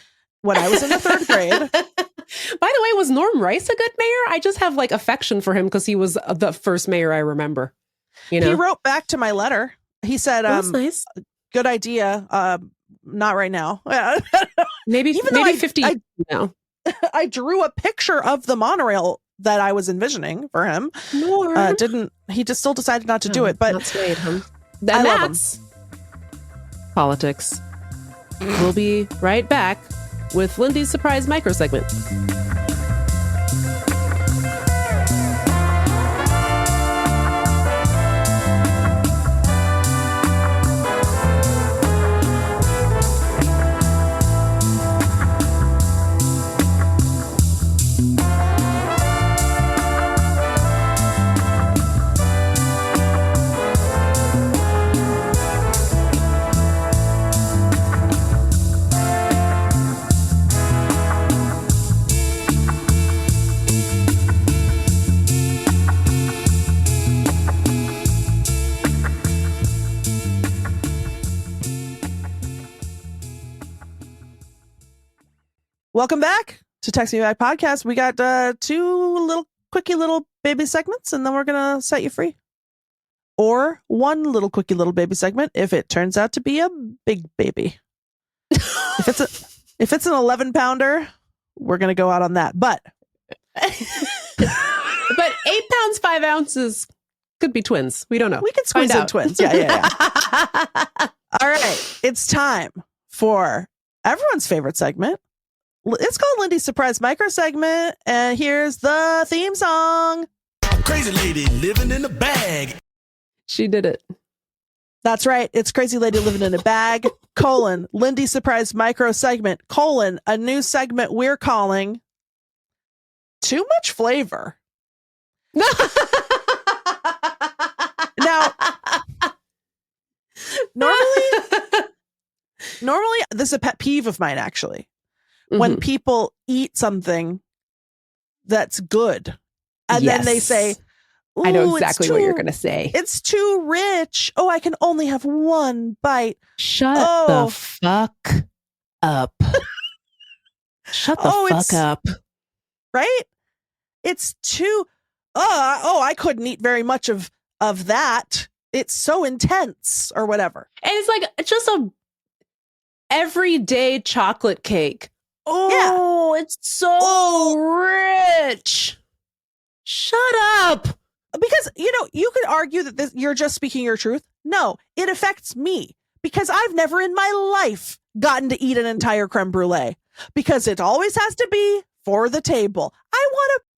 when I was in the 3rd grade. By the way, was Norm Rice a good mayor? I just have like affection for him because he was the first mayor I remember. He wrote back to my letter. He said, that's nice. Good idea. Not right now. maybe 50 years now. I drew a picture of the monorail that I was envisioning for him. He just still decided not to do it. But that's great, huh? That's politics. We'll be right back with Lindy's surprise micro segment. Welcome back to Text Me Back podcast. We got 2 quickie little baby segments, and then we're going to set you free. Or 1 little quickie little baby segment if it turns out to be a big baby. If it's an 11-pounder, we're going to go out on that. But 8 pounds, 5 ounces could be twins. We don't know. We can squeeze in twins. Yeah. All right. It's time for everyone's favorite segment. It's called Lindy's Surprise Micro Segment, and here's the theme song. Crazy lady living in a bag. She did it. That's right. It's Crazy Lady Living in a Bag, Lindy's Surprise Micro Segment, a new segment we're calling Too Much Flavor. Now, normally, this is a pet peeve of mine, actually. When people eat something that's good and then they say, I know exactly what you're going to say. It's too rich. Oh, I can only have 1 bite. Shut the fuck up. Shut the fuck up. Right? It's too, I couldn't eat very much of that. It's so intense or whatever. And it's like just a everyday chocolate cake. Oh, yeah. It's so rich. Shut up. Because, you could argue that you're just speaking your truth. No, it affects me because I've never in my life gotten to eat an entire creme brulee because it always has to be for the table.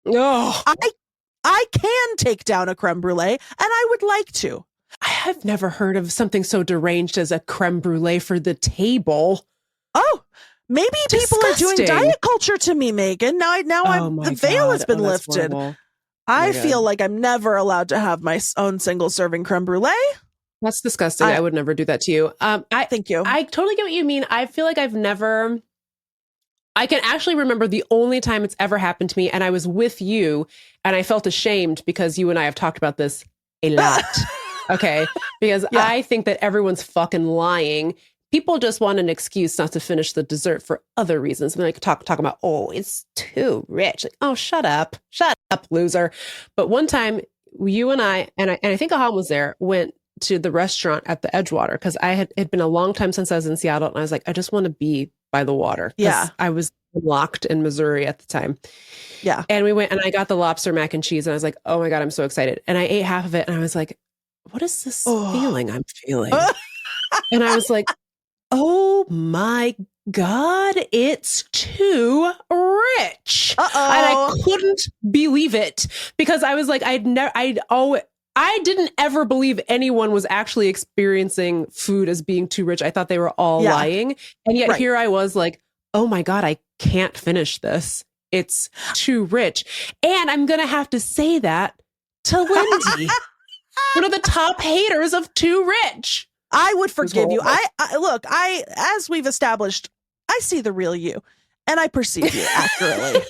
I can take down a creme brulee and I would like to. I have never heard of something so deranged as a creme brulee for the table. Oh, maybe disgusting. People are doing diet culture to me, Megan. The veil has been lifted. Horrible. I feel like I'm never allowed to have my own single serving creme brulee. That's disgusting. I would never do that to you. Thank you. I totally get what you mean. I feel like I can actually remember the only time it's ever happened to me, and I was with you, and I felt ashamed because you and I have talked about this a lot. Okay? Because I think that everyone's fucking lying. People just want an excuse not to finish the dessert for other reasons. I mean, like talk about, it's too rich. Like, oh, shut up, loser. But one time, you and I think Aham was there, went to the restaurant at the Edgewater because it been a long time since I was in Seattle, and I was like, I just want to be by the water. Yeah, I was locked in Missouri at the time. Yeah, and we went, and I got the lobster mac and cheese, and I was like, oh my god, I'm so excited. And I ate half of it, and I was like, what is this feeling I'm feeling? And I was like, oh my God, it's too rich. And I couldn't believe it because I was like, I didn't ever believe anyone was actually experiencing food as being too rich. I thought they were all lying. And yet here I was like, oh my God, I can't finish this. It's too rich. And I'm going to have to say that to Lindy, one of the top haters of too rich. I would forgive you. Look, as we've established, I see the real you and I perceive you accurately.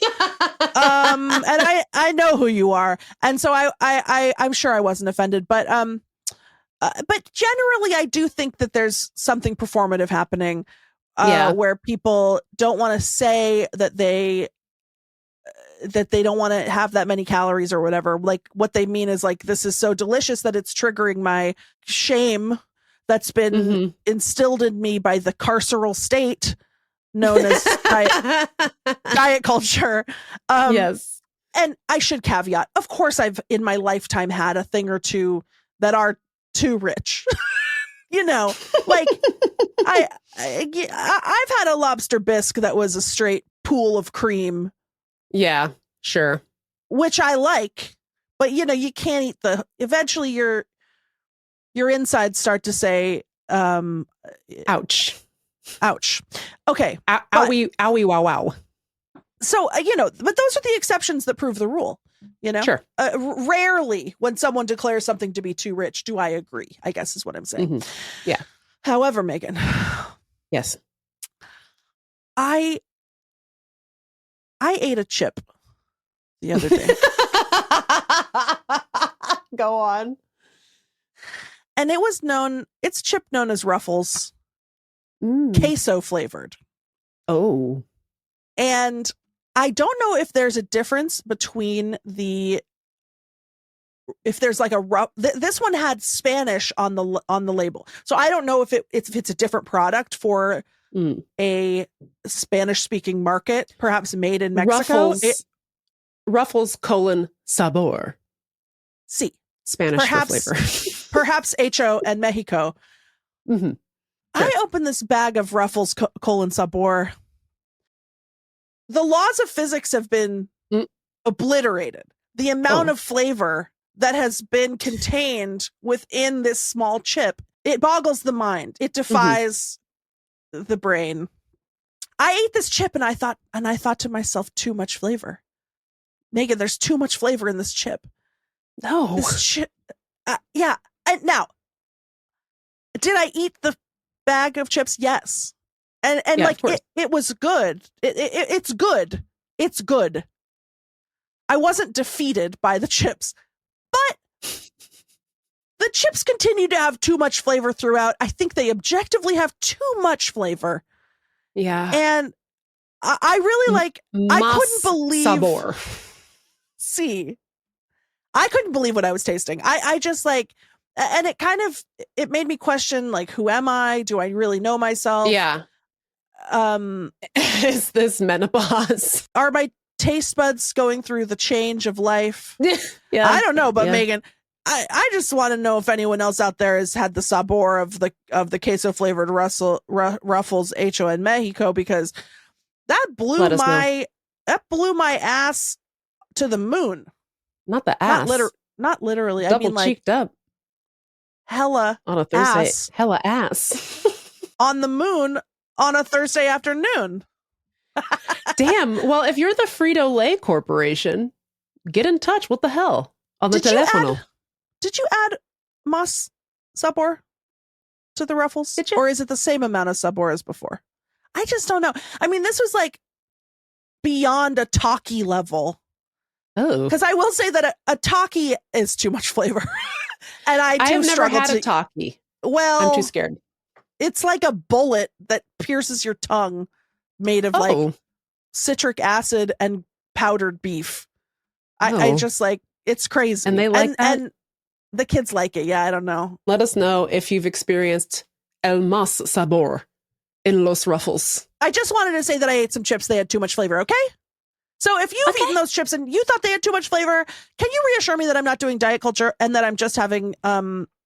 And I know who you are. And so I'm sure I wasn't offended, but generally I do think that there's something performative happening, where people don't want to say that they don't want to have that many calories or whatever. Like what they mean is like, this is so delicious that it's triggering my shame that's been instilled in me by the carceral state known as diet culture. Yes. And I should caveat, of course, I've in my lifetime had a thing or two that are too rich. You know, like I've had a lobster bisque that was a straight pool of cream. Yeah, sure. Which I like, but you know, you can't eat eventually your insides start to say, ouch. Okay. Owie, wow, wow. So, you know, but those are the exceptions that prove the rule, you know? Sure. Rarely when someone declares something to be too rich, do I agree, I guess is what I'm saying. Yeah. However, Meagan. Yes. I ate a chip the other day. Go on. And it's chip known as Ruffles, queso flavored. Oh. And I don't know if there's a difference between if there's like this one had Spanish on the label. So I don't know if it's a different product for a Spanish speaking market, perhaps made in Mexico. Ruffles sabor. Sí. Spanish for flavor. Perhaps Hecho and Mexico. Sure. I opened this bag of Ruffles sabor. The laws of physics have been obliterated. The amount of flavor that has been contained within this small chip, it boggles the mind. It defies the brain. I ate this chip and I thought to myself, too much flavor. Meagan, there's too much flavor in this chip. No. This chip, yeah. And now, did I eat the bag of chips? Yes. And yeah, like it was good. It's good. It's good. I wasn't defeated by the chips, but the chips continue to have too much flavor throughout. I think they objectively have too much flavor. Yeah. And I really I couldn't believe sabor. See, I couldn't believe what I was tasting. I just like, and it made me question, like, who am I? Do I really know myself? Yeah. Is this menopause? Are my taste buds going through the change of life? Yeah. I don't know, but Meagan, I just want to know if anyone else out there has had the sabor of the queso flavored Ruffles Hecho en Mexico, because that blew my ass to the moon. Not the ass. Not literally. Double I mean, like, cheeked up. Hella on a Thursday. Ass hella ass. on the moon on a Thursday afternoon. Damn. Well, if you're the Frito-Lay Corporation, get in touch. What the hell? On the telephone. Did you add mas sabor to the Ruffles? Did you? Or is it the same amount of sabor as before? I just don't know. I mean, this was like beyond a talkie level. Oh. Because I will say that a talkie is too much flavor. And I have never had a talkie. Well, I'm too scared. It's like a bullet that pierces your tongue, made of like citric acid and powdered beef. I just like, it's crazy. And they like that? And the kids like it. Yeah, I don't know. Let us know if you've experienced el mas sabor in los Ruffles. I just wanted to say that I ate some chips. They had too much flavor. Okay. So if you've eaten those chips and you thought they had too much flavor, can you reassure me that I'm not doing diet culture and that I'm just having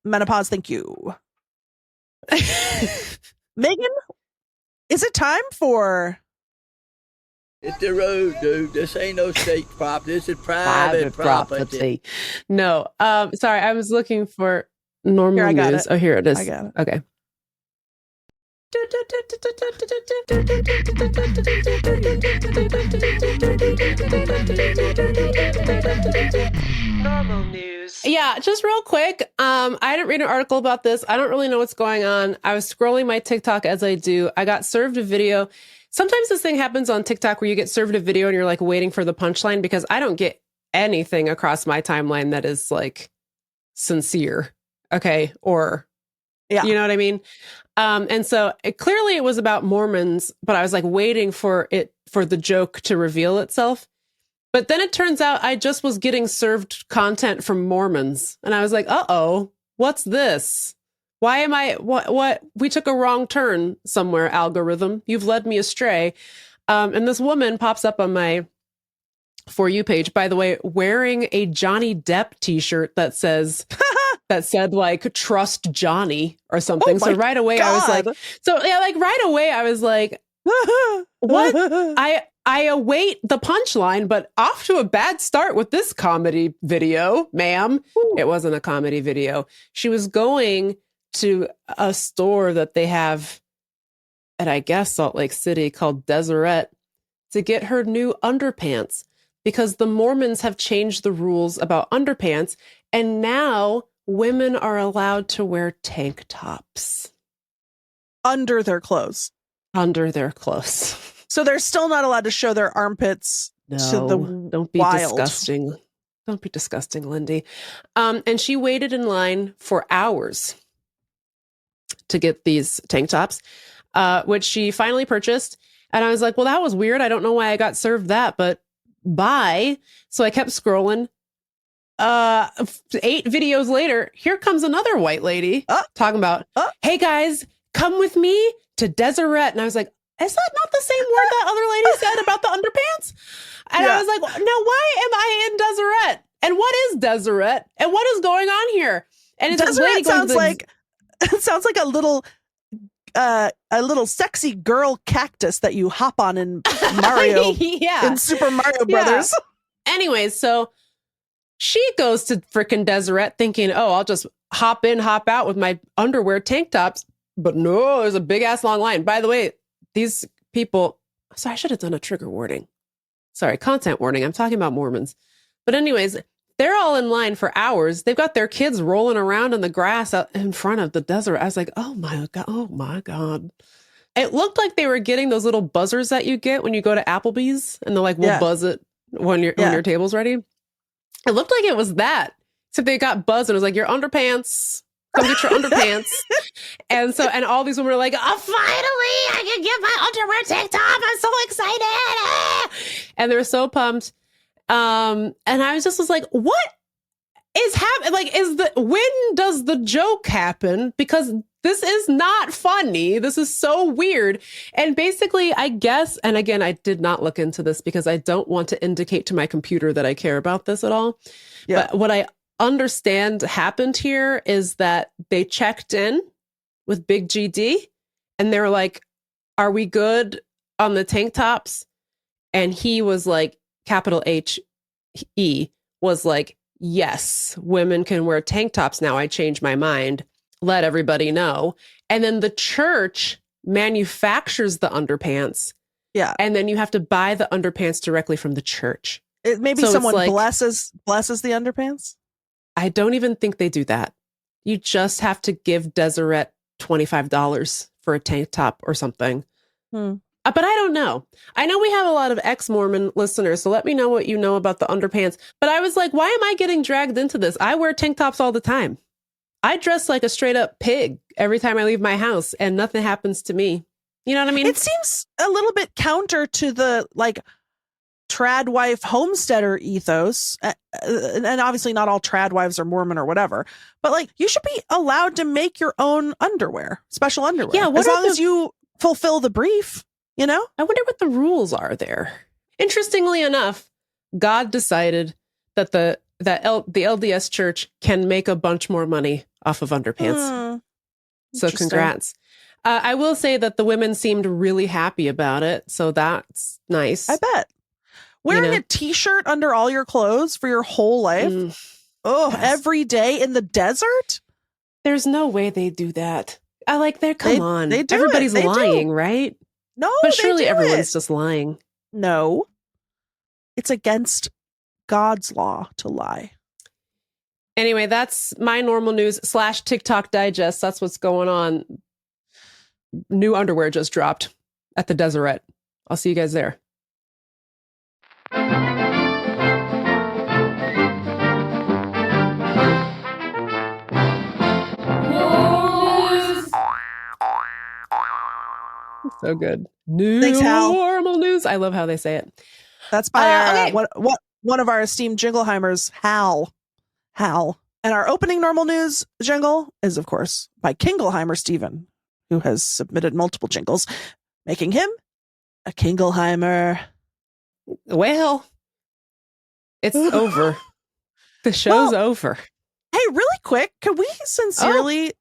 menopause. Thank you. Meagan, is it time for... It's the road, dude. This ain't no state property. This is private property. No. Sorry, I was looking for normal Here, I got news. it. Oh, here it is. I got it. Okay. Normal news. Yeah, just real quick. I didn't read an article about this. I don't really know what's going on. I was scrolling my TikTok as I do. I got served a video. Sometimes this thing happens on TikTok where you get served a video and you're like waiting for the punchline, because I don't get anything across my timeline that is like sincere. Okay. Or, Yeah. you know what I mean? And so clearly it was about Mormons, but I was like waiting for the joke to reveal itself. But then it turns out I just was getting served content from Mormons. And I was like, uh-oh, what's this? Why am I, what? We took a wrong turn somewhere, algorithm. You've led me astray. And this woman pops up on my For You page, by the way, wearing a Johnny Depp t-shirt that said like, trust Johnny or something. So right away I was like, what? I await the punchline, but off to a bad start with this comedy video, ma'am. Ooh. It wasn't a comedy video. She was going to a store that they have at, I guess, Salt Lake City called Deseret to get her new underpants, because the Mormons have changed the rules about underpants, and now women are allowed to wear tank tops. Under their clothes. Under their clothes. So they're still not allowed to show their armpits to the don't be wild. Disgusting. Don't be disgusting, Lindy. And she waited in line for hours to get these tank tops, which she finally purchased. And I was like, well, that was weird. I don't know why I got served that, but bye. So I kept scrolling. 8 videos later, here comes another white lady talking about, hey guys, come with me to Deseret. And I was like, is that not the same word that other lady said about the underpants? And I was like, no, why am I in Deseret? And what is Deseret? And what is going on here? And it's Deseret sounds like a little sexy girl cactus that you hop on in Mario in Super Mario Brothers. Anyways, so she goes to frickin' Deseret thinking, oh, I'll just hop in, hop out with my underwear tank tops. But no, there's a big ass long line. By the way, these people, sorry, I should have done a trigger warning. Sorry, content warning. I'm talking about Mormons. But anyways, they're all in line for hours. They've got their kids rolling around in the grass out in front of the Deseret. I was like, oh my God. It looked like they were getting those little buzzers that you get when you go to Applebee's, and they're like, we'll buzz it when your table's ready. It looked like it was that. Except they got buzzed and it was like, your underpants. Come get your underpants. And all these women are like, oh, finally, I can get my underwear tank top. I'm so excited. And they were so pumped. And I was like, what is happening? Like, when does the joke happen? Because this is not funny. This is so weird. And basically, I guess, and again, I did not look into this because I don't want to indicate to my computer that I care about this at all. Yeah. But what I understand happened here is that they checked in with Big GD and they were like, are we good on the tank tops? And he was like, capital H-E was like, yes, women can wear tank tops now. I changed my mind. Let everybody know. And then the church manufactures the underpants. Yeah. And then you have to buy the underpants directly from the church. Maybe so someone blesses the underpants? I don't even think they do that. You just have to give Deseret $25 for a tank top or something. But I don't know. I know we have a lot of ex-Mormon listeners, so let me know what you know about the underpants. But I was like, why am I getting dragged into this? I wear tank tops all the time. I dress like a straight up pig every time I leave my house and nothing happens to me. You know what I mean? It seems a little bit counter to the trad wife homesteader ethos, and obviously not all trad wives are Mormon or whatever, but you should be allowed to make your own underwear, special underwear. Yeah, as long as you fulfill the brief, I wonder what the rules are there. Interestingly enough, God decided that the LDS church can make a bunch more money off of Underpants. So Interesting. congrats. I will say that the women seemed really happy about it. So that's nice. I bet. Wearing a t-shirt under all your clothes for your whole life. Every day in the desert? There's no way they do that. Come on. They do Everybody's They lying, do. right? No, but surely they do everyone's just lying. No. It's against God's law to lie. Anyway, that's my normal news / TikTok digest. That's what's going on. New underwear just dropped at the Deseret. I'll see you guys there. So good. Thanks, Hal. Normal news. I love how they say it. That's by one of our esteemed Jingleheimers, Hal. And our opening normal news jingle is, of course, by Kingleheimer Steven, who has submitted multiple jingles, making him a Kingleheimer. Well, it's over. The show's over. Hey, really quick, could we sincerely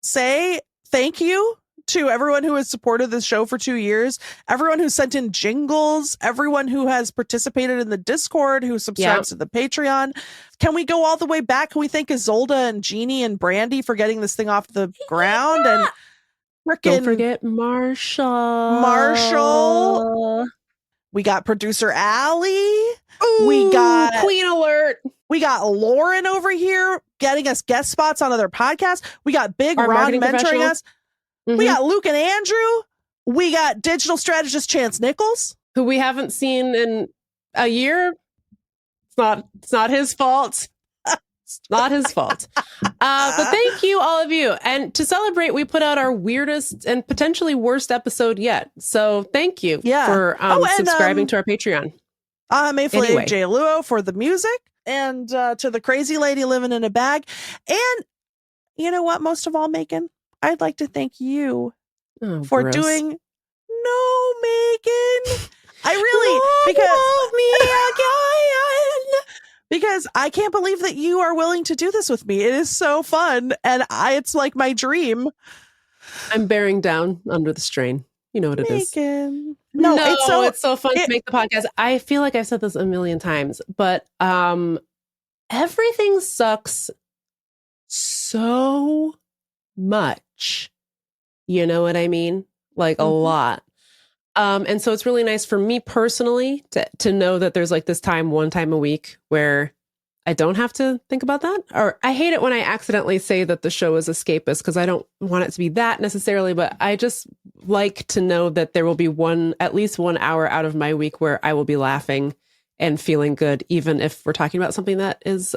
say thank you to everyone who has supported this show for 2 years, everyone who sent in jingles, everyone who has participated in the Discord, who subscribes to the Patreon. Can we go all the way back? Can we thank Isolde and Jeannie and Brandy for getting this thing off the ground? And don't forget Marshall. We got producer Allie. Ooh, we got Queen Alert. We got Lauren over here getting us guest spots on other podcasts. We got Big Ron mentoring us. Mm-hmm. We got Luke and Andrew. We got digital strategist Chance Nichols, who we haven't seen in a year. It's not his fault. It's not his fault. But thank you, all of you. And to celebrate, we put out our weirdest and potentially worst episode yet. So thank you for subscribing to our Patreon. Mayflay J. Luo for the music, and to the crazy lady living in a bag. And you know what? Most of all, Megan, I'd like to thank you for doing No, Megan. I really because I can't believe that you are willing to do this with me. It is so fun, and it's like my dream. I'm bearing down under the strain. You know what it is. No, it's so fun to make the podcast. I feel like I've said this a million times, but everything sucks so much. You know what I mean? Like a lot. And so it's really nice for me personally to know that there's like this one time a week where I don't have to think about that. Or I hate it when I accidentally say that the show is escapist, because I don't want it to be that necessarily, but I just like to know that there will be at least 1 hour out of my week where I will be laughing and feeling good, even if we're talking about something that is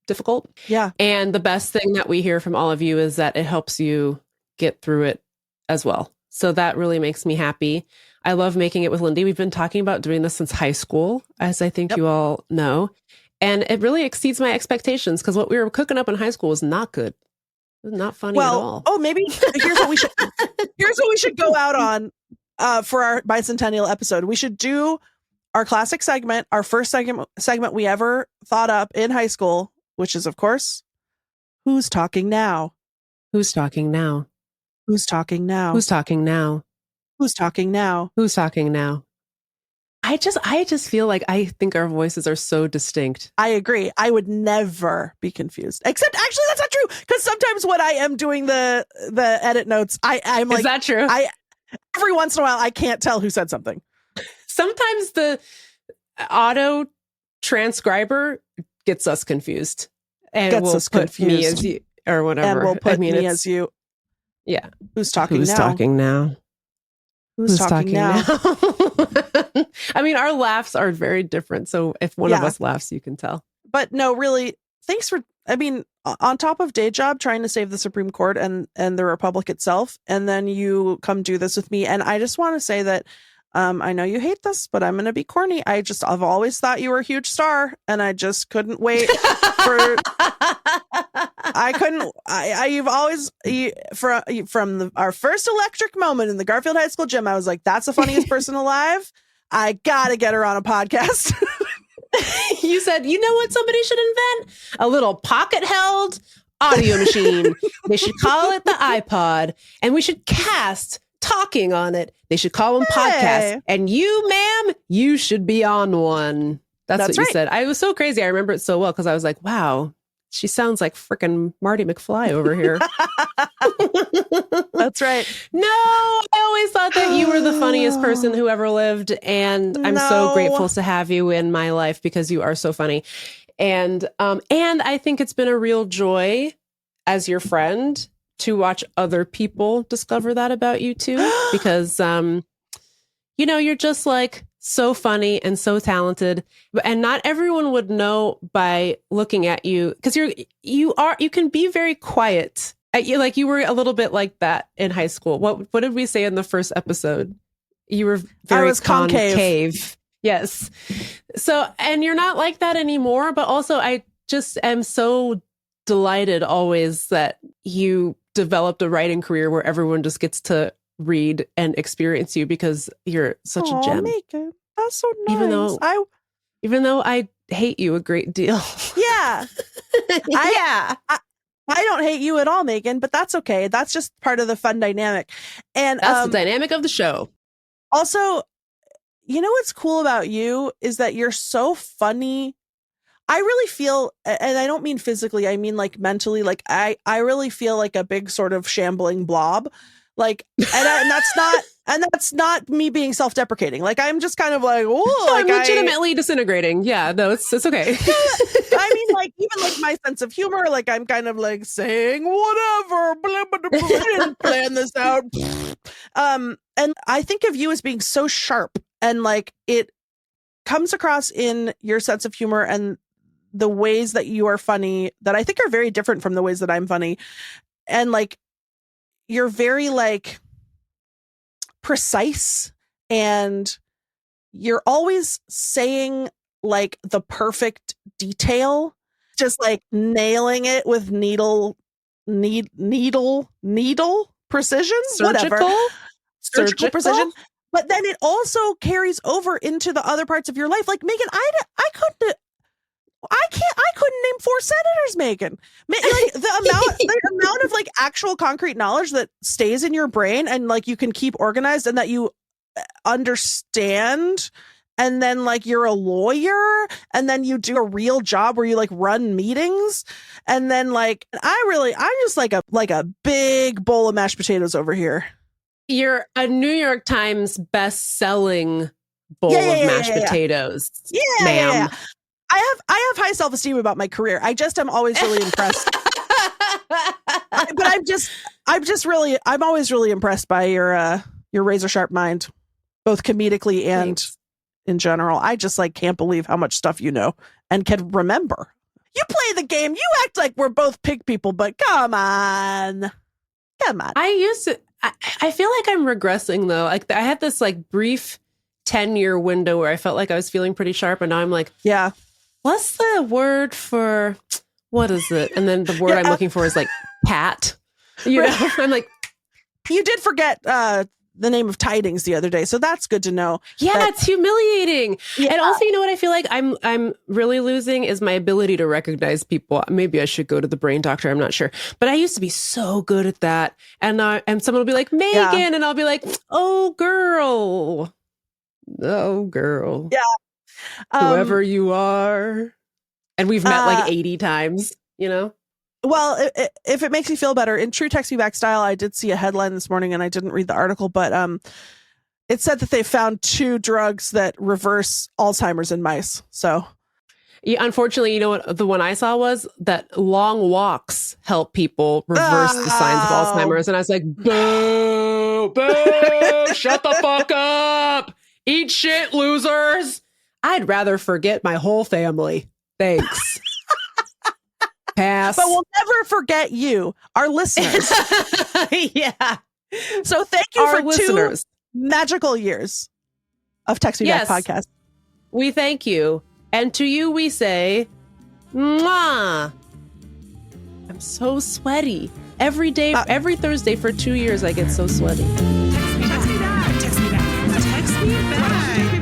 difficult. Yeah. And the best thing that we hear from all of you is that it helps you get through it as well. So that really makes me happy. I love making it with Lindy. We've been talking about doing this since high school, as I think you all know. And it really exceeds my expectations, because what we were cooking up in high school was not good. It was not funny at all. Oh, maybe here's what we should go out on for our bicentennial episode. We should do our classic segment, our first segment we ever thought up in high school, which is, of course, Who's Talking Now? Who's talking now? Who's talking now? Who's talking now? Who's talking now? Who's talking now? I just feel like I think our voices are so distinct. I agree. I would never be confused. Except actually that's not true, because sometimes when I am doing the edit notes, I'm like, is that true? Every once in a while I can't tell who said something. Sometimes the auto transcriber gets us confused. And we'll put me as you or whatever. And we'll put me as you. Yeah. Who's talking Who's now? Talking now? Who's talking now? I mean, our laughs are very different. So if one of us laughs, you can tell. But no, really, thanks for, I mean, on top of day job, trying to save the Supreme Court and the Republic itself, and then you come do this with me. And I just want to say that I know you hate this, but I'm going to be corny. I've always thought you were a huge star, and I just couldn't wait for... You've always, from our first electric moment in the Garfield High School gym, I was like, that's the funniest person alive. I gotta get her on a podcast. You said, you know what somebody should invent? A little pocket held audio machine. They should call it the iPod, and we should cast talking on it. They should call them podcasts. And you, ma'am, you should be on one. That's what you said. I was so crazy. I remember it so well because I was like, wow, she sounds like freaking Marty McFly over here. That's right. No, I always thought that you were the funniest person who ever lived. And I'm so grateful to have you in my life because you are so funny. And I think it's been a real joy as your friend to watch other people discover that about you too, because, you're just like so funny and so talented, and not everyone would know by looking at you because you can be very quiet. You were a little bit like that in high school. What did we say in the first episode? You were very concave. Yes. So, and you're not like that anymore, but also I just am so delighted always that you developed a writing career where everyone just gets to read and experience you because you're such a gem. Meagan, that's so nice. Even though I hate you a great deal. Yeah. I don't hate you at all, Meagan, but that's okay. That's just part of the fun dynamic. And that's the dynamic of the show. Also, you know what's cool about you is that you're so funny. I really feel, and I don't mean physically, I mean like mentally, like I really feel like a big sort of shambling blob. Like, and that's not me being self-deprecating. Like, I'm just kind of like, oh, like I'm legitimately disintegrating. Yeah, no, it's okay. I mean, like, even like my sense of humor, like I'm kind of like saying whatever, I didn't plan this out. And I think of you as being so sharp, and like it comes across in your sense of humor and the ways that you are funny that I think are very different from the ways that I'm funny. And like, you're very like precise, and you're always saying like the perfect detail, just like nailing it with needle precision, surgical precision. But then it also carries over into the other parts of your life. Like, Meagan, I couldn't name 4 senators, Meagan. Like the amount of like actual concrete knowledge that stays in your brain and like you can keep organized and that you understand. And then like you're a lawyer, and then you do a real job where you like run meetings. And then like, I'm just like a big bowl of mashed potatoes over here. You're a New York Times best-selling bowl of mashed potatoes, ma'am. Yeah. I have high self-esteem about my career. I just am always really impressed. But I'm always really impressed by your razor sharp mind, both comedically and in general. I just like can't believe how much stuff you know and can remember. You play the game. You act like we're both pig people, but come on. I feel like I'm regressing though. Like I had this like brief 10-year window where I felt like I was feeling pretty sharp, and now I'm like, yeah. What's the word for, what is it? And then the word I'm looking for is like pat. You know, I'm like, you did forget the name of Tidings the other day, so that's good to know. Yeah, it's humiliating. Yeah. And also, you know what I feel like I'm really losing is my ability to recognize people. Maybe I should go to the brain doctor. I'm not sure, but I used to be so good at that. And someone will be like, Meagan, and I'll be like, oh girl. Yeah. Whoever you are. And we've met like 80 times, you know? Well, if it makes you feel better, in true Text Me Back style, I did see a headline this morning and I didn't read the article, but it said that they found 2 drugs that reverse Alzheimer's in mice. So, yeah, unfortunately, you know what the one I saw was that long walks help people reverse the signs of Alzheimer's. And I was like, boo, shut the fuck up. Eat shit, losers. I'd rather forget my whole family. Thanks. Pass. But we'll never forget you, our listeners. Yeah. So thank you our for listeners. 2 magical years of Text Me Back podcast. We thank you. And to you we say, mwah. I'm so sweaty. Every day, every Thursday for 2 years, I get so sweaty. Text me back. Text me back. Text me back.